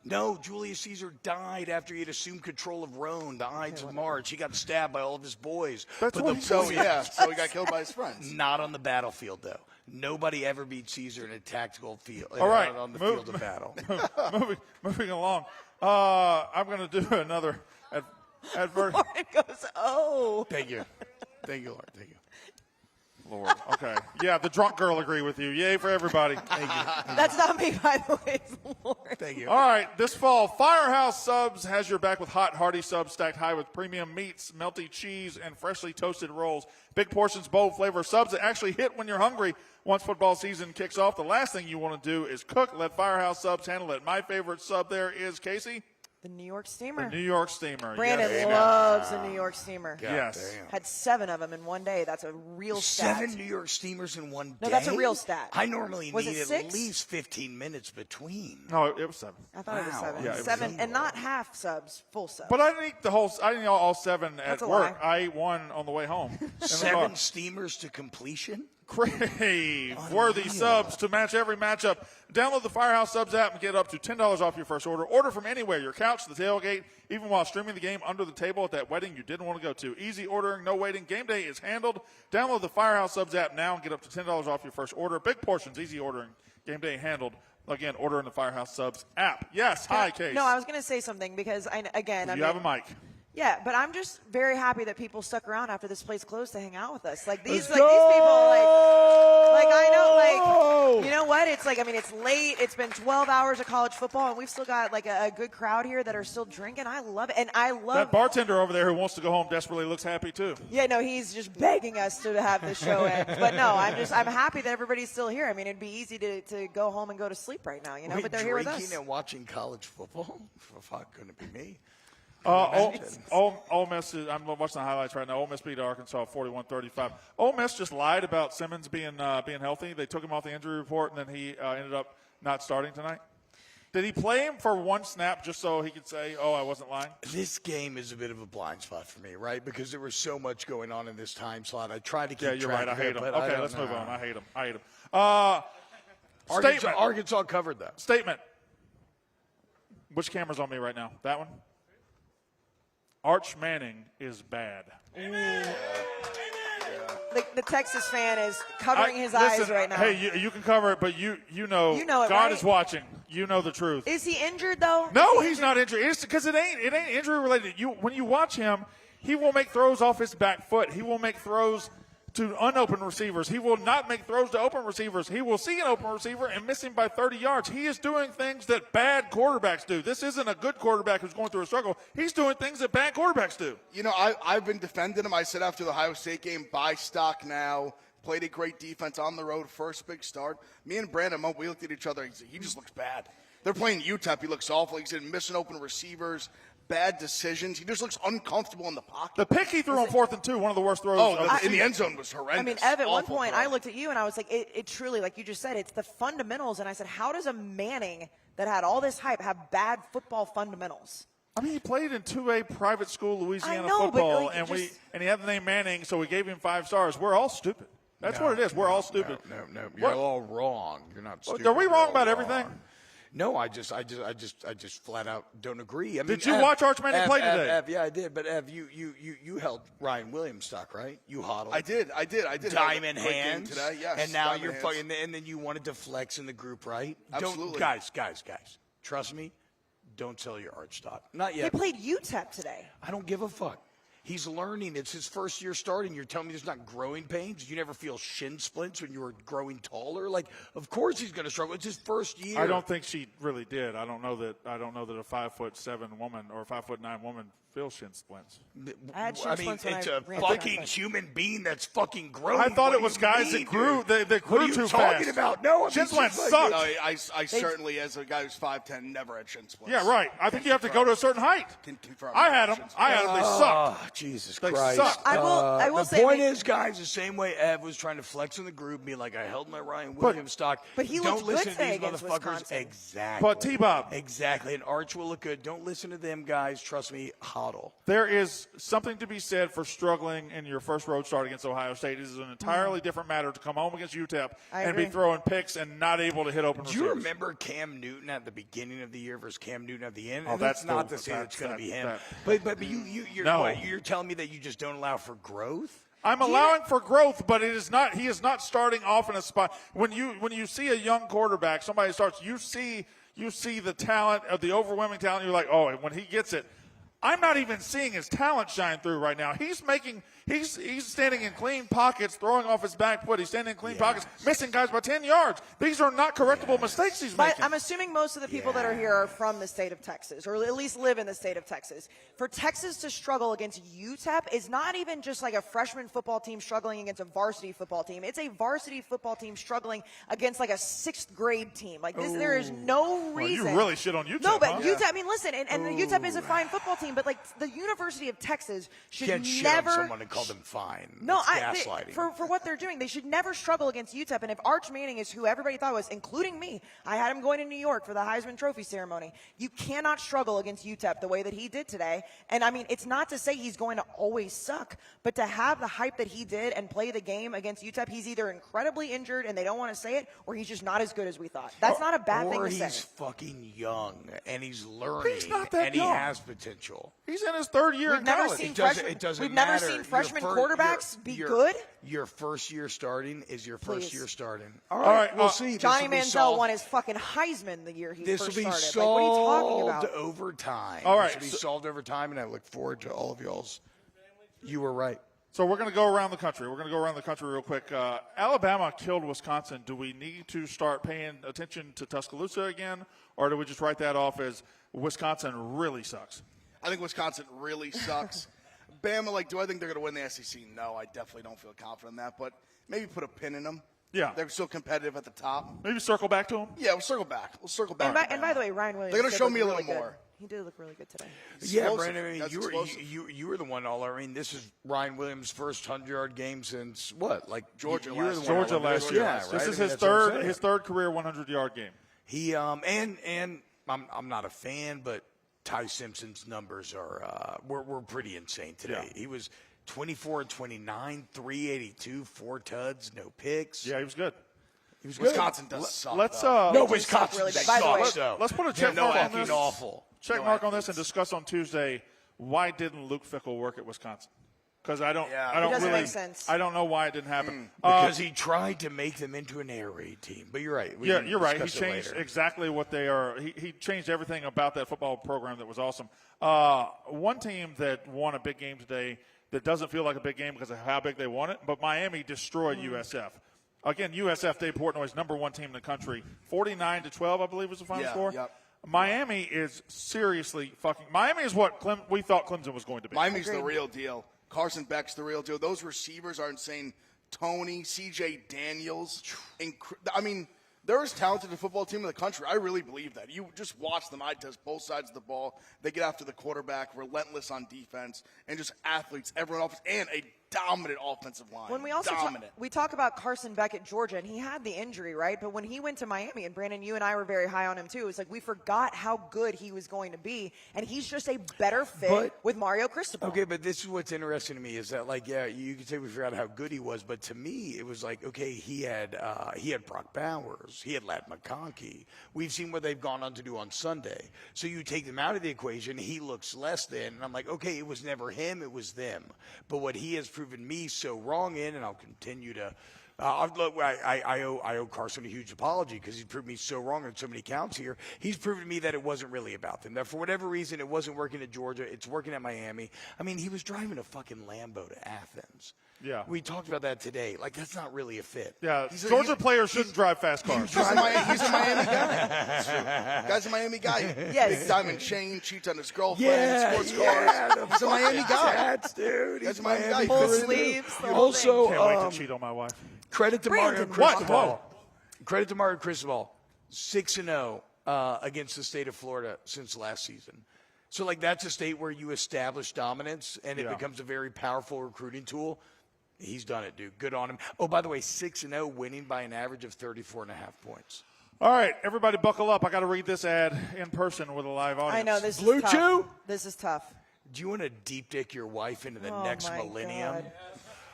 No, Julius Caesar died after he had assumed control of Rome, the Ides of March. He got stabbed by all of his boys. That's But what the he So said. so he got killed by his friends. Not on the battlefield, though. Nobody ever beat Caesar in a tactical field. All right. On the field of battle. moving along. I'm going to do another advert. Lauren goes, oh. Thank you. Thank you, Lord. Thank you. Lord. Okay. Yeah, the drunk girl agree with you. Yay for everybody. Thank you. That's not me, by the way. It's Lauren. Thank you. All right, this fall, Firehouse Subs has your back with hot, hearty subs stacked high with premium meats, melty cheese, and freshly toasted rolls. Big portions, bold flavor subs that actually hit when you're hungry. Once football season kicks off, the last thing you want to do is cook. Let Firehouse Subs handle it. My favorite sub there is, Kayce, The New York Steamer. the New York Steamer. Brandon Yes. loves the New York Steamer. Yes. Damn. Had 7 of them in one day. That's a real stat. 7 New York steamers in one day? No, that's a real stat. I normally Was need it at 6? least 15 minutes between. No, it was 7. I thought it was Wow. 7. Yeah, it was 7, seven. and not half subs, full subs. But I didn't eat I didn't eat all 7 at That's a work. lie. I ate 1 on the way home. in the car. 7 steamers to completion? Crave-worthy subs to match every matchup. Download the Firehouse Subs app and get up to $10 off your first order. Order from anywhere, your couch, the tailgate, even while streaming the game under the table at that wedding you didn't want to go to. Easy ordering, no waiting. Game day is handled. Download the Firehouse Subs app now and get up to $10 off your first order. Big portions, easy ordering. Game day handled. Again, order in the Firehouse Subs app. Yes, hi, Kayce. No, I was going to say something because, You have a mic. Yeah, but I'm just very happy that people stuck around after this place closed to hang out with us. Like these, Let's like these people, like I know, go! you know what? It's like, I mean, it's late. It's been 12 hours of college football, and we've still got like a good crowd here that are still drinking. I love it, and I love That bartender over there who wants to go home desperately looks happy too. Yeah, no, he's just begging us to have the show end. But no, I'm happy that everybody's still here. I mean, it'd be easy to go home and go to sleep right now, you know. Wait, but they're here with drinking us. and watching college football? Fuck, couldn't it be me? Ole Miss I'm watching the highlights right now. Ole Miss beat Arkansas 41-35. Ole Miss just lied about Simmons being healthy. They took him off the injury report, and then he ended up not starting tonight. Did he play him for 1 snap just so he could say, oh, I wasn't lying? This game is a bit of a blind spot for me, right? Because there was so much going on in this time slot. I tried to keep Yeah, you're track right. I of hate it, him. but I Okay, don't let's move know. on. I hate him. Statement. Arkansas covered, though. Statement. Which camera's on me right now? That one? Arch Manning is bad. The Texas fan is covering his eyes right now. Hey, you can cover it, but you know, You know it, God right? is watching. You know the truth. Is he injured though? No, Is he he's not injured. It's because it ain't injury related. When you watch him, he will make throws off his back foot. He will make throws to unopened receivers. He will not make throws to open receivers. He will see an open receiver and miss him by 30 yards. He is doing things that bad quarterbacks do. This isn't a good quarterback who's going through a struggle. He's doing things that bad quarterbacks do. You know, I've been defending him. I said after the Ohio State game, buy stock now. Played a great defense on the road, first big start. Me and Brandon, we looked at each other. He just looks bad. They're playing UTEP. He looks awful. He's missing open receivers, bad decisions. He just looks uncomfortable in the pocket. The pick he threw on 4th and 2, one of the worst throws. In the end zone was horrendous. I mean, Ev, at one Awful point, throw. I looked at you and I was like, it truly, like you just said, it's the fundamentals. And I said, how does a Manning that had all this hype have bad football fundamentals? I mean, he played in 2A private school Louisiana I know, but, football, like, and he had the name Manning, so we gave him 5 stars. We're all stupid. That's what it is. We're all stupid. No. You're all wrong. You're not stupid. Are we You're wrong all about everything? No, I just flat out don't agree. I mean, Did you watch Arch Manning play today? Ev, yeah, I did. But Ev, you held Ryan Williams stock, right? You hodled. I did. Diamond Great game hands today. Yes. And now diamond you're hands. fucking. And then you wanted to flex in the group, right? Absolutely. Guys. Trust me, don't sell your art stock. Not They yet. played UTEP today. I don't give a fuck. He's learning. It's his first year starting. You're telling me there's not growing pains? You never feel shin splints when you were growing taller? Like, of course he's going to struggle. It's his first year. I don't think she really did. I don't know that a 5'7" woman or a 5'9" woman feels shin splints. I had shin splints when it's I a ran fucking track. human being that's fucking growing. I thought What it do was you guys mean, that grew. dude? They What grew are you too talking fast. about? No, I mean, Shin it's splints just suck. No, I certainly, as a guy who's 5'10", never had shin splints. Yeah, right. I think you have to go to a certain height. Can confirm I that. had them. They sucked. Oh, Jesus They Christ. suck. I will The say point they- is, guys, the same way Ev was trying to flex in the group, be like, I held my Ryan Williams stock. but he Don't looked good listen to today these against motherfuckers. Wisconsin. Exactly. But T-Bob. Exactly. And Arch will look good. Don't listen to them, guys. Trust me, hodl. There is something to be said for struggling in your first road start against Ohio State. It is an entirely different matter to come home against UTEP I and be agree. throwing picks and not able to hit open Do you receivers. remember Cam Newton at the beginning of the year versus Cam Newton at the end? Oh, And that's that's not the- to say it's going to be him. that- But you're No. what, you're telling me that you just don't allow for growth? I'm allowing for growth, but it is not. He is not starting off in a spot. When you see a young quarterback, somebody starts. You see the talent of the overwhelming talent. You're like, oh, and when he gets it, I'm not even seeing his talent shine through right now. He's standing in clean pockets, throwing off his back foot. He's standing in clean pockets, missing guys by 10 yards. These are not correctable mistakes he's But making. I'm assuming most of the people that are here are from the state of Texas, or at least live in the state of Texas. For Texas to struggle against UTEP is not even just like a freshman football team struggling against a varsity football team. It's a varsity football team struggling against like a 6th grade team. Like this, there is no reason. Well, you really shit on UTEP. No, but huh? UTEP. I mean, listen, and UTEP is a fine football team, but like the University of Texas should Can't shit never. on someone and call them fine. No, It's gaslighting. for what they're doing, they should never struggle against UTEP. And if Arch Manning is who everybody thought was, including me, I had him going to New York for the Heisman Trophy ceremony. You cannot struggle against UTEP the way that he did today. And I mean, it's not to say he's going to always suck, but to have the hype that he did and play the game against UTEP, he's either incredibly injured and they don't want to say it, or he's just not as good as we thought. That's not a bad thing Or to say. he's fucking young and he's learning. He's not that and young. he has potential. He's in his 3rd year We've in never college. seen It doesn't, freshmen- it doesn't we've matter. never seen Your freshman quarterbacks be good? Your first year starting is your first Please. year starting. All right, we'll see. Johnny This will be Manziel solved- won his fucking Heisman the year he This first will be started. Like, what are you talking solved about? over time. All right, This will be solved over time, and I look forward to all of y'all's. You were right. So we're going to go around the country. We're going to go around the country real quick. Alabama killed Wisconsin. Do we need to start paying attention to Tuscaloosa again, or do we just write that off as Wisconsin really sucks? I think Wisconsin really sucks. Bama, like, do I think they're going to win the SEC? No, I definitely don't feel confident in that. But maybe put a pin in them. Yeah. They're still competitive at the top. Maybe circle back to them. Yeah, we'll circle back. We'll circle back. And by the way, Ryan Williams. They're gonna did show look me a really little good. more. He did look really good today. Yeah, Explosive. Brandon. I mean, That's explosive. you were the one all. I mean, this is Ryan Williams' first 100-yard game since what? Like Georgia You were the last one year. all Georgia over last this. year. Yeah, This right? is I mean, his that's what I'm saying. third career 100-yard game. He and I'm not a fan, but Ty Simpson's numbers are were pretty insane today. Yeah. He was 24 and 29, 382, 4 tuds, no picks. Yeah, he was good. He was good. Wisconsin does suck. Let's though. No, They do suck Wisconsin really bad. By the way, sucks, though. let's put a They're check mark on fucking this. awful. Check No mark on this athletes. and discuss on Tuesday why didn't Luke Fickell work at Wisconsin? Because I don't Yeah. It doesn't really make sense. I don't know why it didn't happen. Because he tried to make them into an air raid team. But you're right. We Yeah, can you're right. He discuss it changed later. exactly what they are. He changed everything about that football program that was awesome. One team that won a big game today that doesn't feel like a big game because of how big they won it, but Miami destroyed USF. Again, USF, Dave Portnoy's number one team in the country. 49-12, I believe was the final Yeah, score. yep. Miami is seriously fucking – Miami is what we thought Clemson was going to be. Miami's the real deal. Carson Beck's the real deal. Those receivers are insane. Tony, C.J. Daniels. I mean, they're as talented a football team in the country. I really believe that. You just watch them eye test both sides of the ball. They get after the quarterback, relentless on defense, and just athletes, everyone else, and a dominant offensive line. When we also we talk about Carson Beck at Georgia, and he had the injury, right? But when he went to Miami, and Brandon, you and I were very high on him too. It was like we forgot how good he was going to be, and he's just a better fit with Mario Cristobal. Okay, but this is what's interesting to me is that, like, yeah, you could say we forgot how good he was, but to me, it was like, okay, he had Brock Bowers, he had Ladd McConkey. We've seen what they've gone on to do on Sunday. So you take them out of the equation, he looks less than, and I'm like, okay, it was never him, it was them. But what he has proven me so wrong in, and I'll continue to Look, I owe Carson a huge apology because he's proved me so wrong on so many counts here. He's proven to me that it wasn't really about them. That for whatever reason, it wasn't working at Georgia. It's working at Miami. I mean, he was driving a fucking Lambo to Athens. Yeah. We talked about that today. Like, that's not really a fit. Yeah, Georgia players shouldn't drive fast cars. He's a Miami guy. Guy's a Miami guy. Yes. Big diamond chain, cheats on his girlfriend, sports cars. He's a Miami guy. Tats, dude. He's a Miami guy. Full sleeves. the whole thing. Also, Can't wait to cheat on my wife. credit to Mario Brandon, Cristobal. Credit to Mario Cristobal. 6-0 against the state of Florida since last season. So, like, that's a state where you establish dominance and it becomes a very powerful recruiting tool. He's done it, dude. Good on him. Oh, by the way, 6-0, winning by an average of 34.5 points. All right, everybody buckle up. I got to read this ad in person with a live audience. I know, this Blue is tough. Chew? This is tough. Do you want to deep dick your wife into the Oh, next my millennium? God.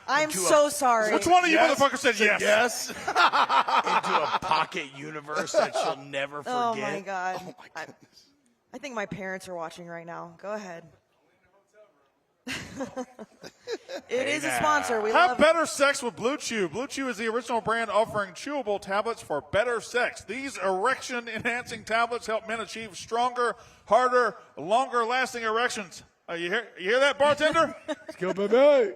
I'm so sorry. Which one of you motherfuckers said yes? Yes. Into a pocket universe that she'll never forget. Oh, my God. Oh, my goodness. I think my parents are watching right now. Go ahead. It is a sponsor. We Have love better sex with Blue Chew. Blue Chew is the original brand offering chewable tablets for better sex. These erection-enhancing tablets help men achieve stronger, harder, longer-lasting erections. You hear that, bartender? Go, baby.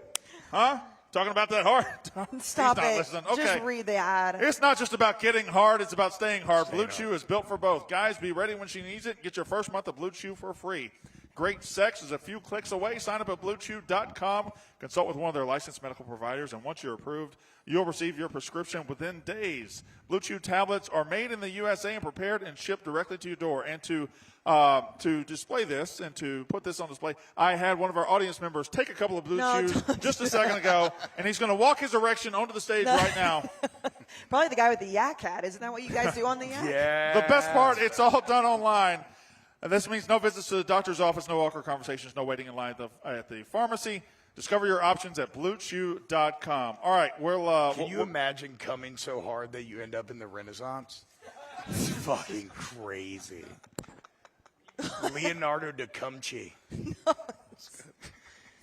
Huh? Talking about that hard? Stop He's not it. listening. Okay. Just read the ad. It's not just about getting hard, it's about staying hard. Blue Chew is built for both. Guys, be ready when she needs it. Get your first month of Blue Chew for free. Great sex is a few clicks away. Sign up at BlueChew.com. Consult with one of their licensed medical providers, and once you're approved, you'll receive your prescription within days. Blue Chew tablets are made in the USA and prepared and shipped directly to your door. And to display this and to put this on display, I had one of our audience members take a couple of Blue Chews just a second ago, and he's going to walk his erection onto the stage right now. Probably the guy with the yak hat. Isn't that what you guys do on the yak? Yeah. The best part, it's all done online. And this means no visits to the doctor's office, no awkward conversations, no waiting in line at the pharmacy. Discover your options at BlueChew.com. All right, Can you imagine coming so hard that you end up in the Renaissance? It's fucking crazy. Leonardo da Vinci.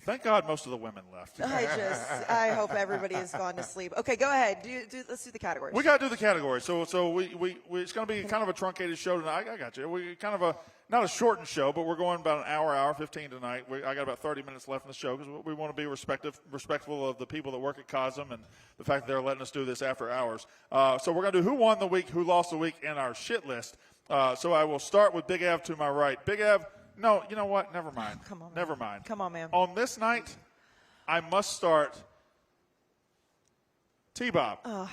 Thank God most of the women left. I hope everybody has gone to sleep. Okay, go ahead. Let's do the categories. We got to do the categories. So we it's going to be kind of a truncated show tonight. I got you. We kind of not a shortened show, but we're going about an hour 15 tonight. I got about 30 minutes left in the show because we want to be respectful of the people that work at COSM and the fact that they're letting us do this after hours. So we're going to do who won the week, who lost the week, and our shit list. So I will start with Big Av to my right. Big Av. No, you know what? Never mind. Come on, man. Never mind. Come on, man. On this night, I must start T-Bob. Oh,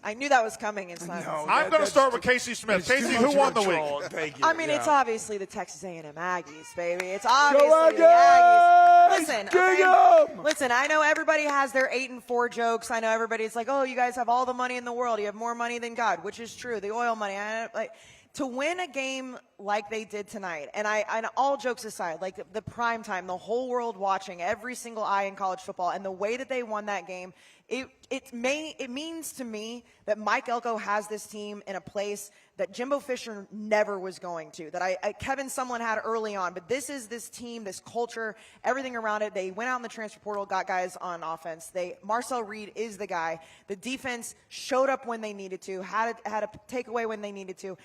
I knew that was coming. It's not. No. I'm going to start with Kayce Smith. Kayce, who won the week? Thank you. I mean, it's Yeah. obviously the Texas A&M Aggies, baby. It's obviously the Aggies. Listen, listen. I know everybody has their 8-4 jokes. I know everybody's like, "Oh, you guys have all the money in the world. You have more money than God," which is true. The oil money. To win a game like they did tonight, and all jokes aside, like the prime time, the whole world watching, every single eye in college football, and the way that they won that game, it means to me that Mike Elko has this team in a place that Jimbo Fisher never was going to, that Kevin Sumlin had early on. But this is this team, this culture, everything around it. They went out in the transfer portal, got guys on offense. Marcel Reed is the guy. The defense showed up when they needed to, had a takeaway when they needed to.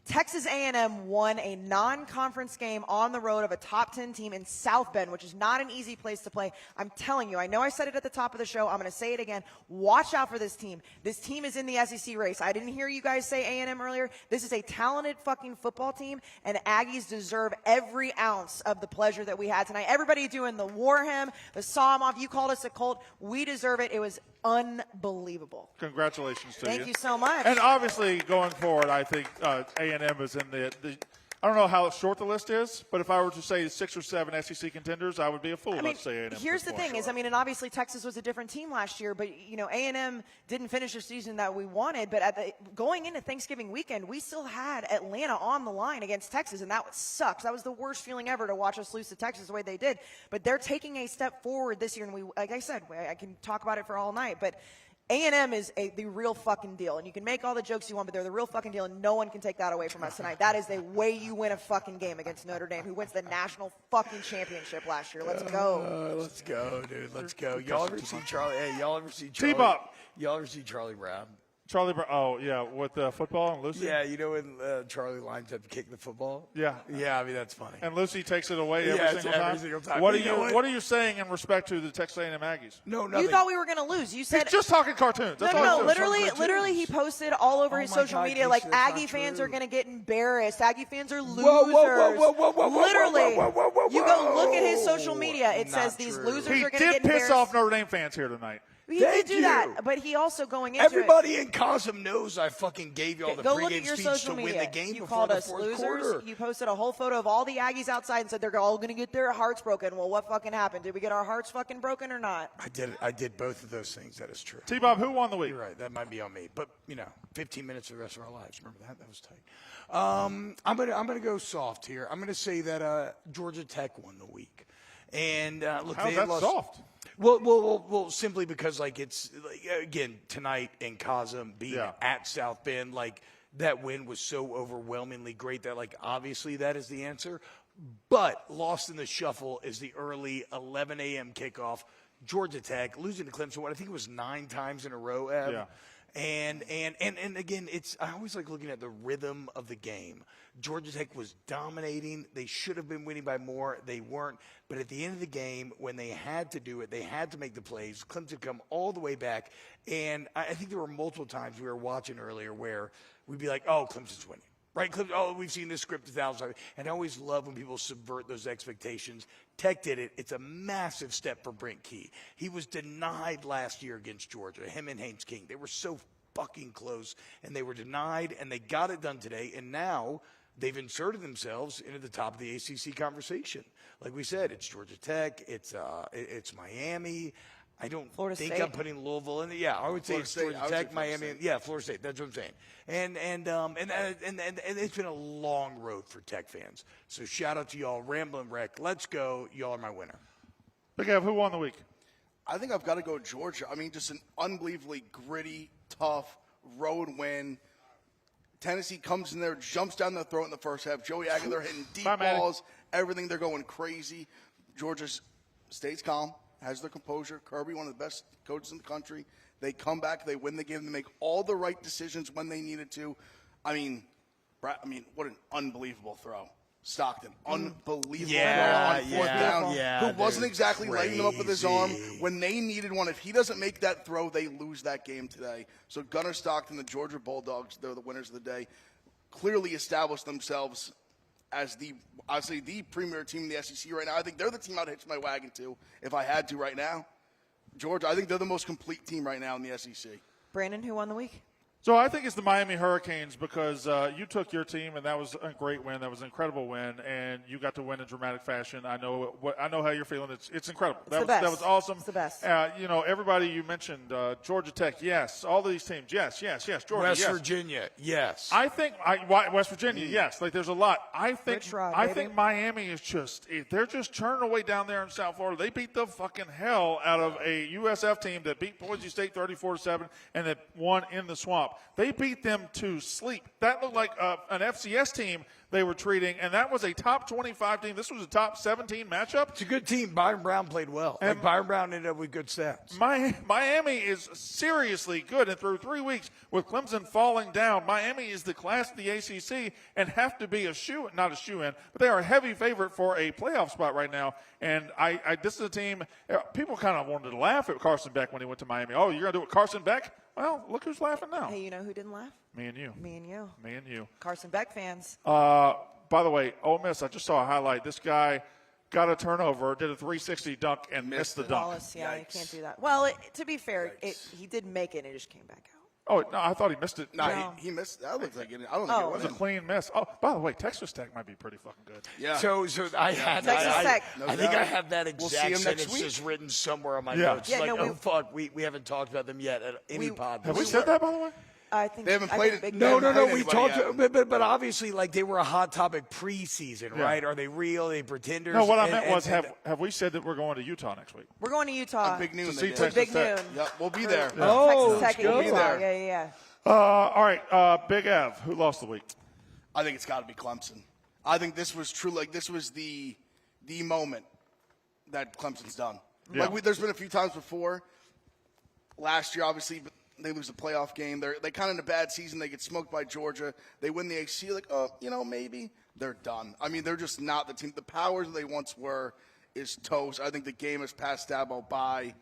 Texas A&M won a non-conference game on the road of a top 10 team in South Bend, which is not an easy place to play. I'm telling you, I know I said it at the top of the show. I'm going to say it again. Watch out for this team. This team is in the SEC race. I didn't hear you guys say A&M earlier. This is a talented fucking football team, and Aggies deserve every ounce of the pleasure that we had tonight. Everybody doing the war hymn, the psalm off. You called us a cult. We deserve it. It was unbelievable. Congratulations to you. Thank you so much. And obviously, going forward, I think A&M is in the I don't know how short the list is, but if I were to say 6 or 7 SEC contenders, I would be a fool not to say A&M. Here's the thing is, and obviously Texas was a different team last year, but, A&M didn't finish the season that we wanted, but going into Thanksgiving weekend, we still had Atlanta on the line against Texas, and that sucks. That was the worst feeling ever to watch us lose to Texas the way they did, but they're taking a step forward this year, and like I said, I can talk about it for all night, but A&M is the real fucking deal, and you can make all the jokes you want, but they're the real fucking deal, and no one can take that away from us tonight. That is the way you win a fucking game against Notre Dame, who wins the national fucking championship last year. Let's go. Let's go, dude. Let's go. Y'all ever see Charlie? Hey, y'all ever see Charlie? T-Bop. Y'all ever see Charlie Brown? Charlie Brown. Oh, yeah, with football and Lucy? Yeah, you know when Charlie lines up to kick the football? Yeah. Yeah, I mean, that's funny. And Lucy takes it away Yeah, every it's single time? every single time. What You know what are you saying in respect to the Texas A&M Aggies? No, nothing. You thought we were going to lose. You said He's just talking cartoons. That's all no, he's doing. literally, he posted all over his my social God, media Kayce, like that's not Aggie fans true. are going to get embarrassed. Aggie fans are losers. Whoa, Literally, whoa, you go look at his social media. It Not says these true. losers He are going to get did piss embarrassed. off Notre Dame fans here tonight. He Thank did do you. that, but he also going into Everybody in COSM knows I fucking gave y'all the Go look pregame at your speech social to media. win the game You before called the us fourth losers. quarter. You posted a whole photo of all the Aggies outside and said they're all going to get their hearts broken. Well, what fucking happened? Did we get our hearts fucking broken or not? I did both of those things. That is true. T-Bob, who won the week? You're right. That might be on me. But, 15 minutes for the rest of our lives. Remember that? That was tight. I'm gonna go soft here. I'm gonna say that Georgia Tech won the week. And look, How's they that lost. soft? Well, simply because it's again tonight in COSM being at South Bend, that win was so overwhelmingly great that obviously that is the answer. But lost in the shuffle is the early 11 a.m. kickoff. Georgia Tech losing to Clemson. What I think it was 9 times in a row. Ev. Yeah. And again, I always like looking at the rhythm of the game. Georgia Tech was dominating. They should have been winning by more. They weren't. But at the end of the game, when they had to do it, they had to make the plays. Clemson come all the way back. And I think there were multiple times we were watching earlier where we'd be like, oh, Clemson's winning. Right? We've seen this script 1,000 times. And I always love when people subvert those expectations. Tech did it. It's a massive step for Brent Key. He was denied last year against Georgia, him and Haynes King. They were so fucking close, and they were denied, and they got it done today. And now they've inserted themselves into the top of the ACC conversation. Like we said, it's Georgia Tech. It's Miami. I don't Florida think State. I'm putting Louisville in. Yeah, I would say Florida it's State. Georgia I would Tech, say Florida Miami. State. Yeah, Florida State. That's what I'm saying. And it's been a long road for Tech fans. So shout out to y'all, Ramblin' Wreck. Let's go. Y'all are my winner. Big Ev, who won the week? I think I've got to go Georgia. I mean, just an unbelievably gritty, tough road win. Tennessee comes in there, jumps down their throat in the first half. Joey Aguilar hitting deep Bye, Maddie. balls, everything. They're going crazy. Georgia stays calm, has their composure. Kirby, one of the best coaches in the country. They come back, they win the game, they make all the right decisions when they needed to. I mean, what an unbelievable throw. Stockton, unbelievable throw on fourth down. Who wasn't exactly lighting them up with his arm when they needed one. If he doesn't make that throw, they lose that game today. So Gunnar Stockton, the Georgia Bulldogs, they're the winners of the day. Clearly established themselves as the premier team in the SEC right now. I think they're the team I'd hitch my wagon to if I had to right now. Georgia, I think they're the most complete team right now in the SEC. Brandon, who won the week? So I think it's the Miami Hurricanes because you took your team, and that was a great win. That was an incredible win, and you got to win in dramatic fashion. I know how you're feeling. It's incredible. It's the best. That was awesome. It's the best. Everybody you mentioned, Georgia Tech, yes. All these teams, yes. Georgia, West yes. Virginia, yes. I think West Virginia, yes. There's a lot. I think Miami is they're just churning away down there in South Florida. They beat the fucking hell out of a USF team that beat Boise State 34-7 and that won in the swamp. They beat them to sleep. That looked like an FCS team they were treating, and that was a top 25 team. This was a top 17 matchup. It's a good team. Byron Brown played well. And Byron Brown ended up with good stats. Miami is seriously good, and through 3 weeks with Clemson falling down, Miami is the class of the ACC and have to be not a shoe-in, but they are a heavy favorite for a playoff spot right now. And this is a team, people kind of wanted to laugh at Carson Beck when he went to Miami. Oh, you're going to do it with Carson Beck? Well, look who's laughing now. Hey, you know who didn't laugh? Me and you. Me and you. Me and you. Carson Beck fans. By the way, Ole Miss, I just saw a highlight. This guy got a turnover, did a 360 dunk, and missed the dunk. Wallace, yeah, you can't do that. Well, to be fair, he did make it, and it just came back out. Oh, no, I thought he missed it. No, he missed. That looks like it. I don't think it It was was a clean miss. Oh, by the way, Texas Tech might be pretty fucking good. Yeah. So I had Texas Tech. I think I have that We'll see him exact next sentence week. just written somewhere on my Yeah. notes. Yeah, like, no, fuck, we haven't talked about them yet at any pod. Have we said that, by the way? I think They haven't played it. Big No. Ben- played We anybody talked, yet. but obviously, like they were a hot topic preseason, Yeah. right? Are they real? Are they pretenders? No, what I And- meant was, and- have we said that we're going to Utah next week? We're going to Utah. Big noon. To they see did. Texas Big Tech. noon. Yep, we'll be there. Oh, Texas Tech let's and go. Utah. There. Yeah. All right, Big Ev, who lost the week? I think it's got to be Clemson. I think this was true. Like this was the moment that Clemson's done. Yeah. Like there's been a few times before. Last year, obviously, they lose the playoff game. They kind of in a bad season. They get smoked by Georgia. They win the AC. Like, oh, maybe they're done. I mean, they're just not the team. The powers that they once were is toast. I think the game has passed Dabo by.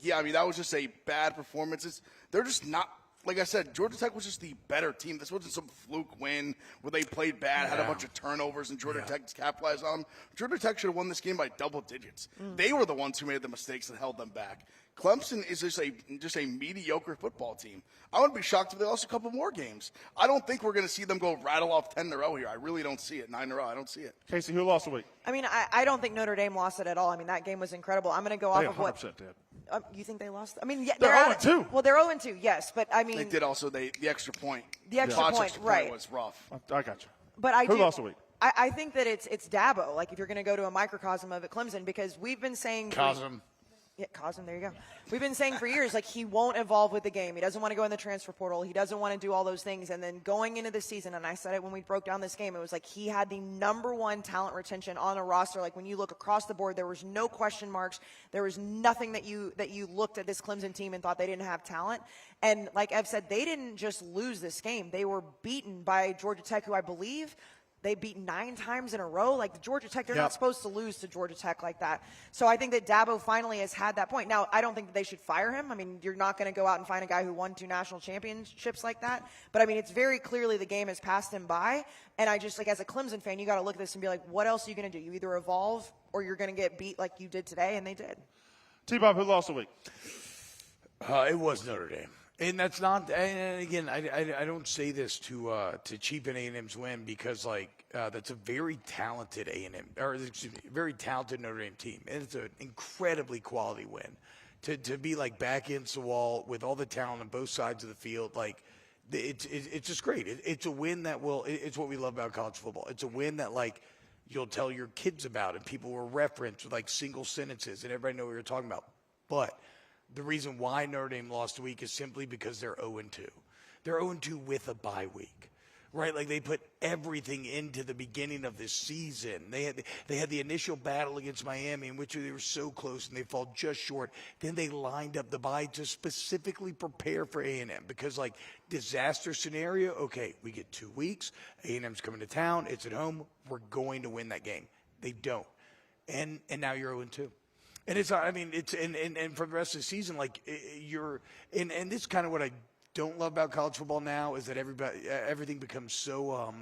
Yeah, I mean, that was just a bad performance. They're just not. Like I said, Georgia Tech was just the better team. This wasn't some fluke win where they played bad, had a bunch of turnovers, and Georgia Tech capitalized on them. Georgia Tech should have won this game by double digits. They were the ones who made the mistakes that held them back. Clemson is just a mediocre football team. I wouldn't be shocked if they lost a couple more games. I don't think we're going to see them go rattle off 10 in a row here. I really don't see it. 9 in a row, I don't see it. Kayce, who lost the week? I mean, I don't think Notre Dame lost it at all. I mean, that game was incredible. I'm going to go off They of what. 100% did. You think they lost? I mean, yeah, They're out 0-2. Well, they're 0-2, yes, but I mean, They did also the extra point. The extra Botched point, right. was rough. I got you. but I Who do. lost the week? I think that it's Dabo. Like if you're going to go to a microcosm of it, Clemson, because we've been saying Cosm. Yeah, COSM, there you go. We've been saying for years, like, he won't evolve with the game. He doesn't want to go in the transfer portal. He doesn't want to do all those things. And then going into the season, and I said it when we broke down this game, it was like he had the #1 talent retention on a roster. Like, when you look across the board, there was no question marks. There was nothing that you looked at this Clemson team and thought they didn't have talent. And like Ev said, they didn't just lose this game. They were beaten by Georgia Tech, who I believe – they beat 9 times in a row. Like, the Georgia Tech, they're not supposed to lose to Georgia Tech like that. So I think that Dabo finally has had that point. Now, I don't think that they should fire him. I mean, you're not going to go out and find a guy who won 2 national championships like that. But, I mean, it's very clearly the game has passed him by. And I just, like, as a Clemson fan, you got to look at this and be like, what else are you going to do? You either evolve or you're going to get beat like you did today, and they did. T-Bob, who lost the week? It was Notre Dame. And that's not. And again, I don't say this to cheapen A&M's win because that's a very talented A&M or excuse me, very talented Notre Dame team, and it's an incredibly quality win. To be like back against the wall with all the talent on both sides of the field, like it's just great. It's a win that will. It's what we love about college football. It's a win that like you'll tell your kids about, and people will reference with like single sentences, and everybody know what you're talking about. But the reason why Notre Dame lost a week is simply because they're 0-2. They're 0-2 with a bye week, right? Like they put everything into the beginning of this season. They had the initial battle against Miami in which they were so close and they fall just short. Then they lined up the bye to specifically prepare for A&M because like disaster scenario, okay, we get 2 weeks. A&M's coming to town. It's at home. We're going to win that game. They don't. And now you're 0-2. And it's, I mean, it's, and for the rest of the season, like you're, and this is kind of what I don't love about college football now is that everything becomes so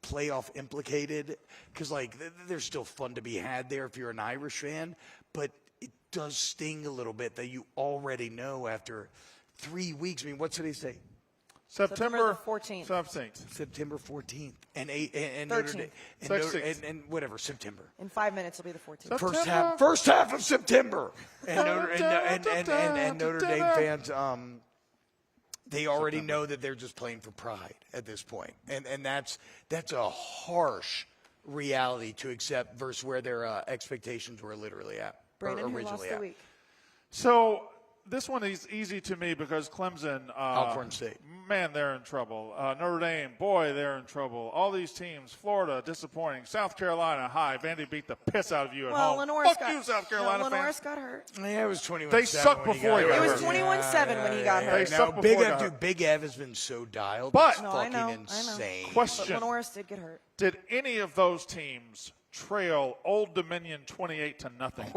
playoff implicated because like there's still fun to be had there if you're an Irish fan, but it does sting a little bit that you already know after 3 weeks. I mean, what's today's date? September 14th. 17th. September 14th and 13th. Notre Dame and whatever September. In 5 minutes, it'll be the 14th. First half of September, and Notre Dame fans, they already know that they're just playing for pride at this point, and that's a harsh reality to accept versus where their expectations were literally at Brandon, or who originally lost the at. week? So this one is easy to me because Clemson, Alcorn State. man, they're in trouble. Notre Dame, boy, they're in trouble. All these teams, Florida, disappointing. South Carolina, high. Vandy beat the piss out of you at home. Lenore's Fuck you, South Carolina Lenore's fans. got hurt. Yeah, it was 21. They sucked before he got It hurt. was 21-7 when he got hurt. They Now, sucked Big before he Ev, got dude, hurt. Big Ev has been so dialed. But- It's No, I fucking know. insane. Question. But Lenore's did get hurt. Did any of those teams trail Old Dominion 28-0 tonight?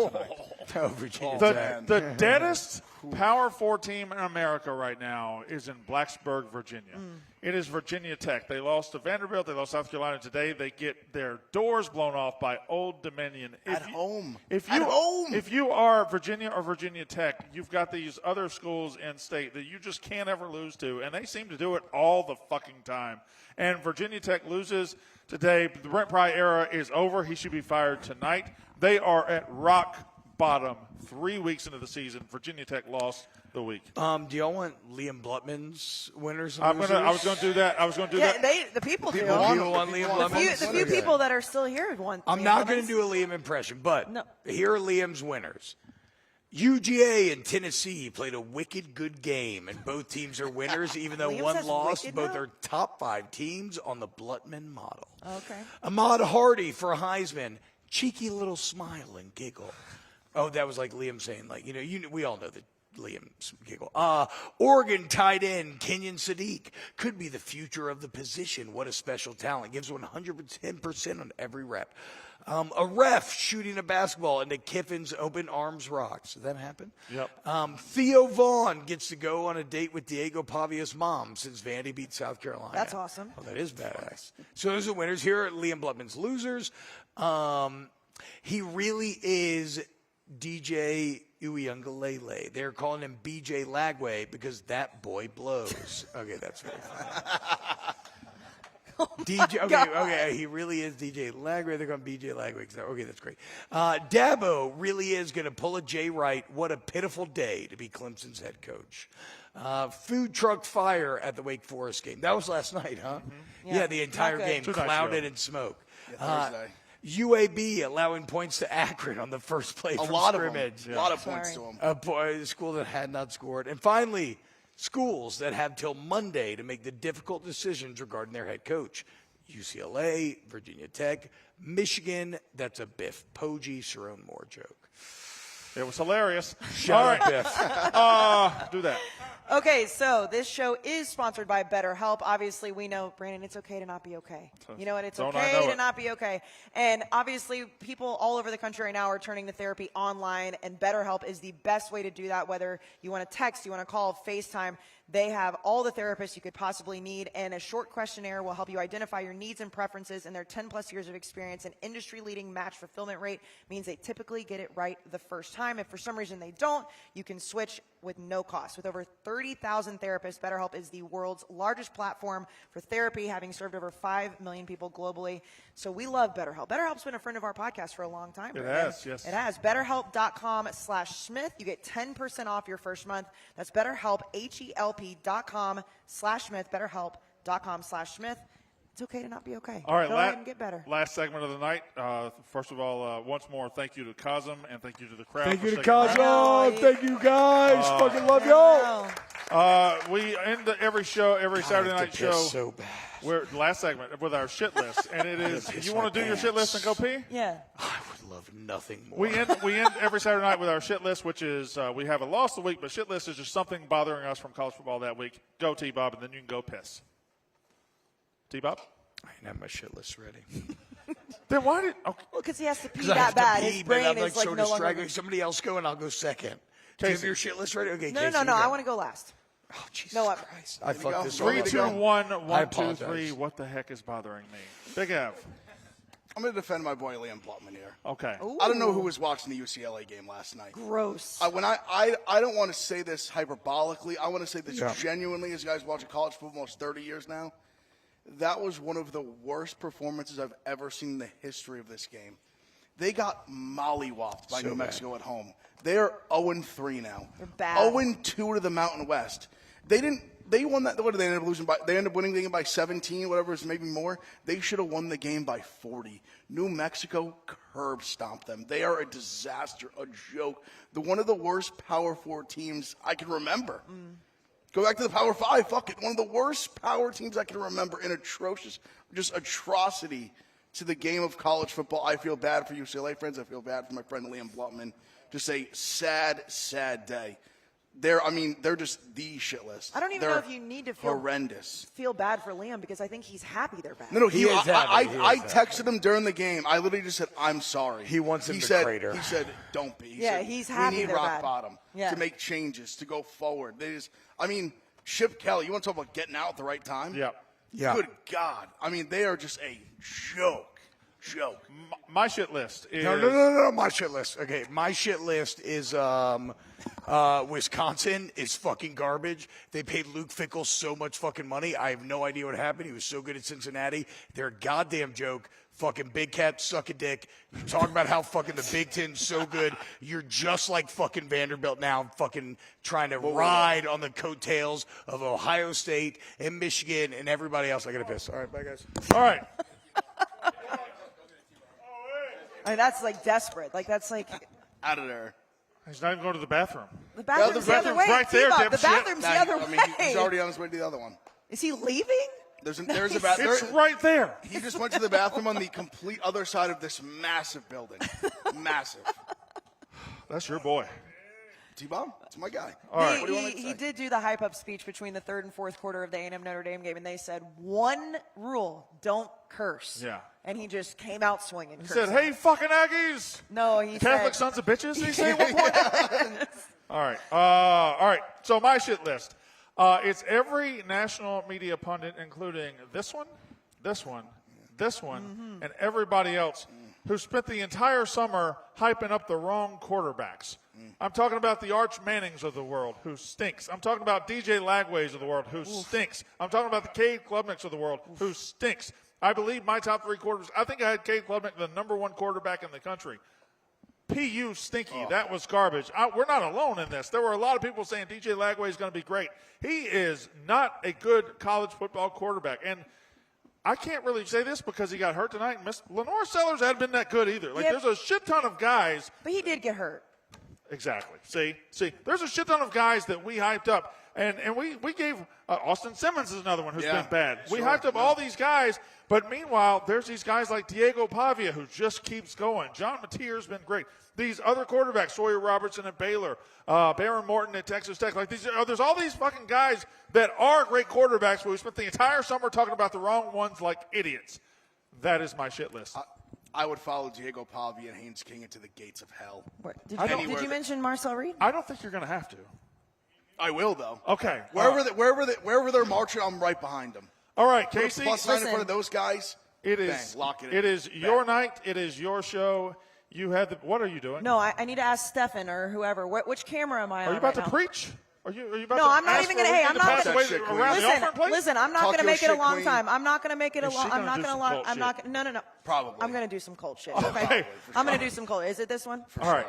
Oh, Virginia Tech. The deadest Power 4 team in America right now is in Blacksburg, Virginia. It is Virginia Tech. They lost to Vanderbilt. They lost South Carolina today. They get their doors blown off by Old Dominion. At home. If you are Virginia or Virginia Tech, you've got these other schools in state that you just can't ever lose to, and they seem to do it all the fucking time. And Virginia Tech loses today. The Brent Pry era is over. He should be fired tonight. They are at rock bottom 3 weeks into the season. Virginia Tech lost the week. Do y'all want Liam Blutman's winners and I losers? was going to do that. The people do. People want Liam Blutman. The few people that are still here want. I'm not going to do a Liam impression, but here are Liam's winners. UGA and Tennessee played a wicked good game, and both teams are winners, even though Liam one says lost. wicked Both now? are top 5 teams on the Blutman model. Okay. Ahmad Hardy for Heisman. Cheeky little smile and giggle. Oh, that was like Liam saying, like, we all know that Liam's giggle. Oregon tight end Kenyon Sadiq could be the future of the position. What a special talent. Gives 110% on every rep. A ref shooting a basketball into Kiffin's open arms rocks. Did that happen? Yep. Theo Vaughn gets to go on a date with Diego Pavia's mom since Vandy beat South Carolina. That's awesome. Oh, that is badass. So those are winners. Here are Liam Blutman's losers. He really is DJ Uyunglele. They're calling him BJ Lagway because that boy blows. Okay, that's very funny. DJ, okay, he really is DJ Lagway. They're going BJ Lagway. Okay, that's great. Dabo really is going to pull a Jay Wright. What a pitiful day to be Clemson's head coach. Food truck fire at the Wake Forest game. That was last night, huh? Mm-hmm. Yeah, the entire game Too nice clouded show. in smoke. Yeah, Thursday. UAB allowing points to Akron on the first play from scrimmage. A lot of points to them. A school that had not scored. And finally, schools that have till Monday to make the difficult decisions regarding their head coach. UCLA, Virginia Tech, Michigan. That's a Biff Poggi, Sharon Moore joke. It was hilarious. Shout out Biff. Do that. Okay, so this show is sponsored by BetterHelp. Obviously, we know, Brandon, it's okay to not be okay. You know what? It's Don't I okay know to it. not be okay. And obviously, people all over the country right now are turning to therapy online, and BetterHelp is the best way to do that, whether you want to text, you want to call, FaceTime. They have all the therapists you could possibly need, and a short questionnaire will help you identify your needs and preferences. And their 10-plus years of experience and industry-leading match fulfillment rate means they typically get it right the first time. If for some reason they don't, you can switch with no cost. With over 30,000 therapists, BetterHelp is the world's largest platform for therapy, having served over 5 million people globally. So we love BetterHelp. BetterHelp's been a friend of our podcast for a long time. It Brandon. has, yes. It has. BetterHelp.com/Smith. You get 10% off your first month. That's BetterHelp, HELP.com/Smith. BetterHelp.com/Smith. It's okay to not be okay. All right, Go ahead and get better. last segment of the night. First of all, once more, thank you to COSM and thank you to the crowd. Thank for you to sticking around. Cosmo. Thank you, guys. Fucking love y'all. We end every show, every Saturday night show. So bad. We're last segment with our shit list, and it is. piss You my want to do your shit list and go pee? Yeah. I would love nothing more. We end every Saturday night with our shit list, which is we have a loss of the week, but shit list is just something bothering us from college football that week. Go T-Bob, and then you can go piss. T-Bob? I didn't have my shit list ready. Then why did? Okay. Well, because he has to pee I have that bad. to His pee, but brain I'm is like so no longer. distracted. Somebody else go, and I'll go second. Do you have your shit list ready? Okay, No, Kayce, no, you no. go. I want to go last. Oh, Jesus No, Christ. I go. fucked this 3, up. 2, 1, I 1, 2, apologize. 3. What the heck is bothering me? Big F. I'm going to defend my boy Liam Blutman here. Okay. I don't know who was watching the UCLA game last night. Gross. I don't want to say this hyperbolically. I want to say this genuinely, as guys watching college football almost 30 years now. That was one of the worst performances I've ever seen in the history of this game. They got mollywopped by New Mexico at home. They are 0-3 now. They're bad. 0-2 to the Mountain West. They won that. What did they end up losing by? They ended up winning the game by 17, whatever, is maybe more. They should have won the game by 40. New Mexico curb stomped them. They are a disaster, a joke. One of the worst Power 4 teams I can remember. Go back to the Power 5. Fuck it. One of the worst power teams I can remember. An atrocious, just atrocity to the game of college football. I feel bad for UCLA friends. I feel bad for my friend Liam Blutman. Just a sad, sad day. They're just the shit list. I don't even know if you need to feel bad for Liam because I think he's happy they're bad. No, He is happy. I texted him during the game. I literally just said, "I'm sorry." He wants him he to said, crater. He said, "Don't be." He's happy We need they're rock bad. bottom Yeah. to make changes to go forward. Chip Kelly. You want to talk about getting out at the right time? Yeah. Yeah. Good God. They are just a joke. joke. My shit list is No. My shit list. Okay, my shit list is Wisconsin is fucking garbage. They paid Luke Fickell so much fucking money. I have no idea what happened. He was so good at Cincinnati. They're a goddamn joke. Fucking Big Cat, suck a dick. You talk about how fucking the Big Ten's so good. You're just like fucking Vanderbilt now, fucking trying to ride on the coattails of Ohio State and Michigan and everybody else. I got to piss. All right, bye, guys. all right. I mean, that's like desperate. Like that's like Out of there. He's not even going to the bathroom. the bathroom's the other way. right there, T-Bob, the dipshit. bathroom's the other I mean, way. he's already on his way to the other one. Is he leaving? There's a bathroom. It's right there. He just went to the bathroom on the complete other side of this massive building. Massive. That's your boy. T-Bomb, it's my guy. All right. What do you want me to He say? did do the hype up speech between the third and fourth quarter of the A&M Notre Dame game, and they said one rule: don't curse. Yeah. And he just came out swinging. He said, "Hey, fucking Aggies, no, he Catholic said, sons of bitches." He said at one point. All right. All right. So my shit list. It's every national media pundit, including this one, and everybody else who spent the entire summer hyping up the wrong quarterbacks. I'm talking about the Arch Mannings of the world, who stinks. I'm talking about DJ Lagways of the world, who stinks. I'm talking about the Cade Klubniks of the world, who stinks. I believe my top three quarterbacks, I think I had Cade Klubnik, the number one quarterback in the country. PU stinky. That was garbage. We're not alone in this. There were a lot of people saying DJ Lagway is going to be great. He is not a good college football quarterback. And I can't really say this because he got hurt tonight. Lenore Sellers hadn't been that good either. Like, Yeah. there's a shit ton of guys. But he did get hurt. Exactly. See, there's a shit ton of guys that we hyped up. And we gave Austin Simmons is another one who's been bad. We hyped up all these guys, but meanwhile, there's these guys like Diego Pavia who just keeps going. John Mateer's been great. These other quarterbacks, Sawyer Robertson at Baylor, Baron Morton at Texas Tech, like there's all these fucking guys that are great quarterbacks, but we spent the entire summer talking about the wrong ones like idiots. That is my shit list. I would follow Diego Pavia and Haynes King into the gates of hell. Did you mention Marcel Reed? I don't think you're going to have to. I will, though. Okay. Wherever they're marching, I'm right behind them. All right, Put a Kayce. plus sign in front of those guys. It bang, is. lock it in. It is your night. It is your show. You had the. What are you doing? No, I need to ask Stefan or whoever. Which camera am I on? Are you about right to now? preach? Are you about No, to I'm not ask even for gonna- a hey, weekend I'm to not pass gonna- away Talk that shit, around the offering plate? Listen, I'm not Talk going to your make it a shit, long queen. time. I'm not going to make it a Is she long. I'm gonna not do going to some long. cult I'm shit? not. No. Probably. I'm going to do some cult shit. Okay. Okay. I'm going to do some cult. Is it this one? All right.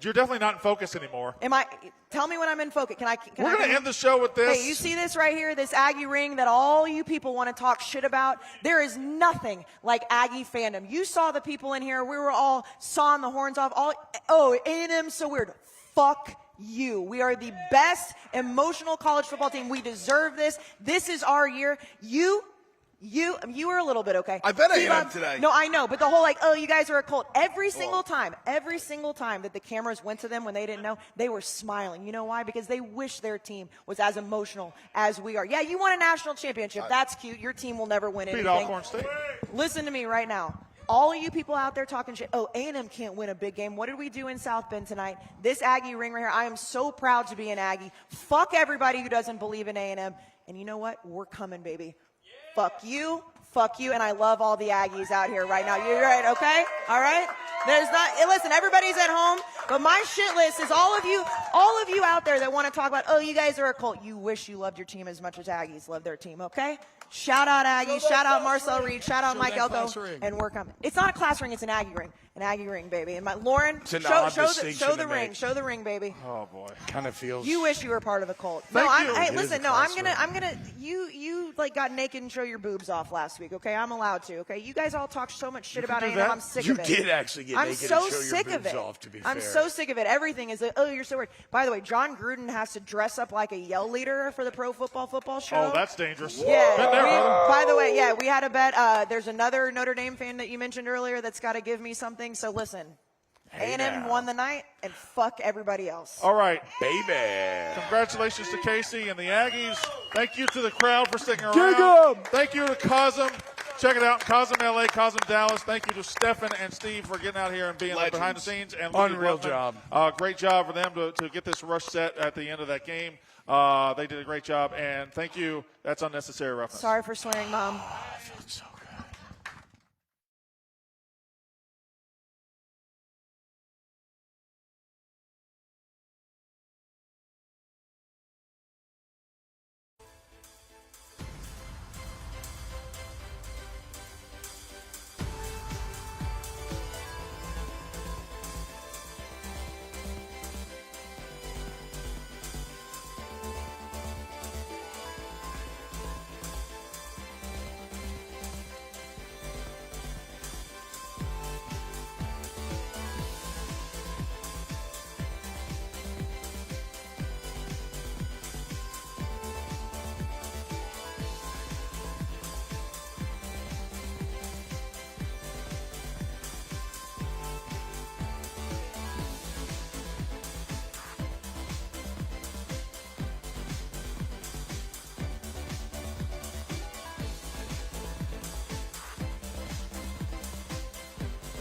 You're definitely not in focus anymore. Am I? Tell me when I'm in focus. We're going to end the show with this. Hey, you see this right here, this Aggie ring that all you people want to talk shit about? There is nothing like Aggie fandom. You saw the people in here. We were all sawing the horns off. A&M's so weird. Fuck you. We are the best emotional college football team. We deserve this. This is our year. You were a little bit okay. I bet I T-Bob, am today. No, I know, but the whole you guys are a cult. Every single time that the cameras went to them when they didn't know, they were smiling. You know why? Because they wish their team was as emotional as we are. Yeah, you won a national championship. That's cute. Your team will never win anything. Beat Alcorn State. Listen to me right now. All of you people out there talking shit, A&M can't win a big game. What did we do in South Bend tonight? This Aggie ring right here, I am so proud to be an Aggie. Fuck everybody who doesn't believe in A&M. And you know what? We're coming, baby. Fuck you, and I love all the Aggies out here right now. You're right, okay? All right? Listen, everybody's at home, but my shit list is all of you out there that want to talk about, you guys are a cult. You wish you loved your team as much as Aggies love their team, okay? Shout out Aggies, shout out Marcel Reed, shout out Mike Elko, and we're coming. It's not a class ring, it's an Aggie ring. An Aggie ring, baby. And Lauren, show the ring, baby. Oh boy. Kind of feels. You wish you were part of a cult. You got naked and show your boobs off last week, okay? I'm allowed to, okay? You guys all talk so much shit about do A&M. that? I'm sick You of it. did actually get naked and show your boobs off, to be fair. I'm so sick of it. Everything is, you're so weird. By the way, John Gruden has to dress up like a yell leader for the Pro Football show. Oh, that's dangerous. Yeah. Been there, brother. By the way, we had a bet. There's another Notre Dame fan that you mentioned earlier that's got to give me something. So listen, A&M now. won the night, and fuck everybody else. All right. Baby. Congratulations to Kayce and the Aggies. Thank you to the crowd for sticking around. Thank you to COSM. Check it out, COSM LA, COSM Dallas. Thank you to Stefan and Steve for getting out here and being behind the scenes. And Unreal job. Great job for them to get this rush set at the end of that game. They did a great job, and thank you. That's unnecessary roughness. Sorry for swearing, Mom. I feel so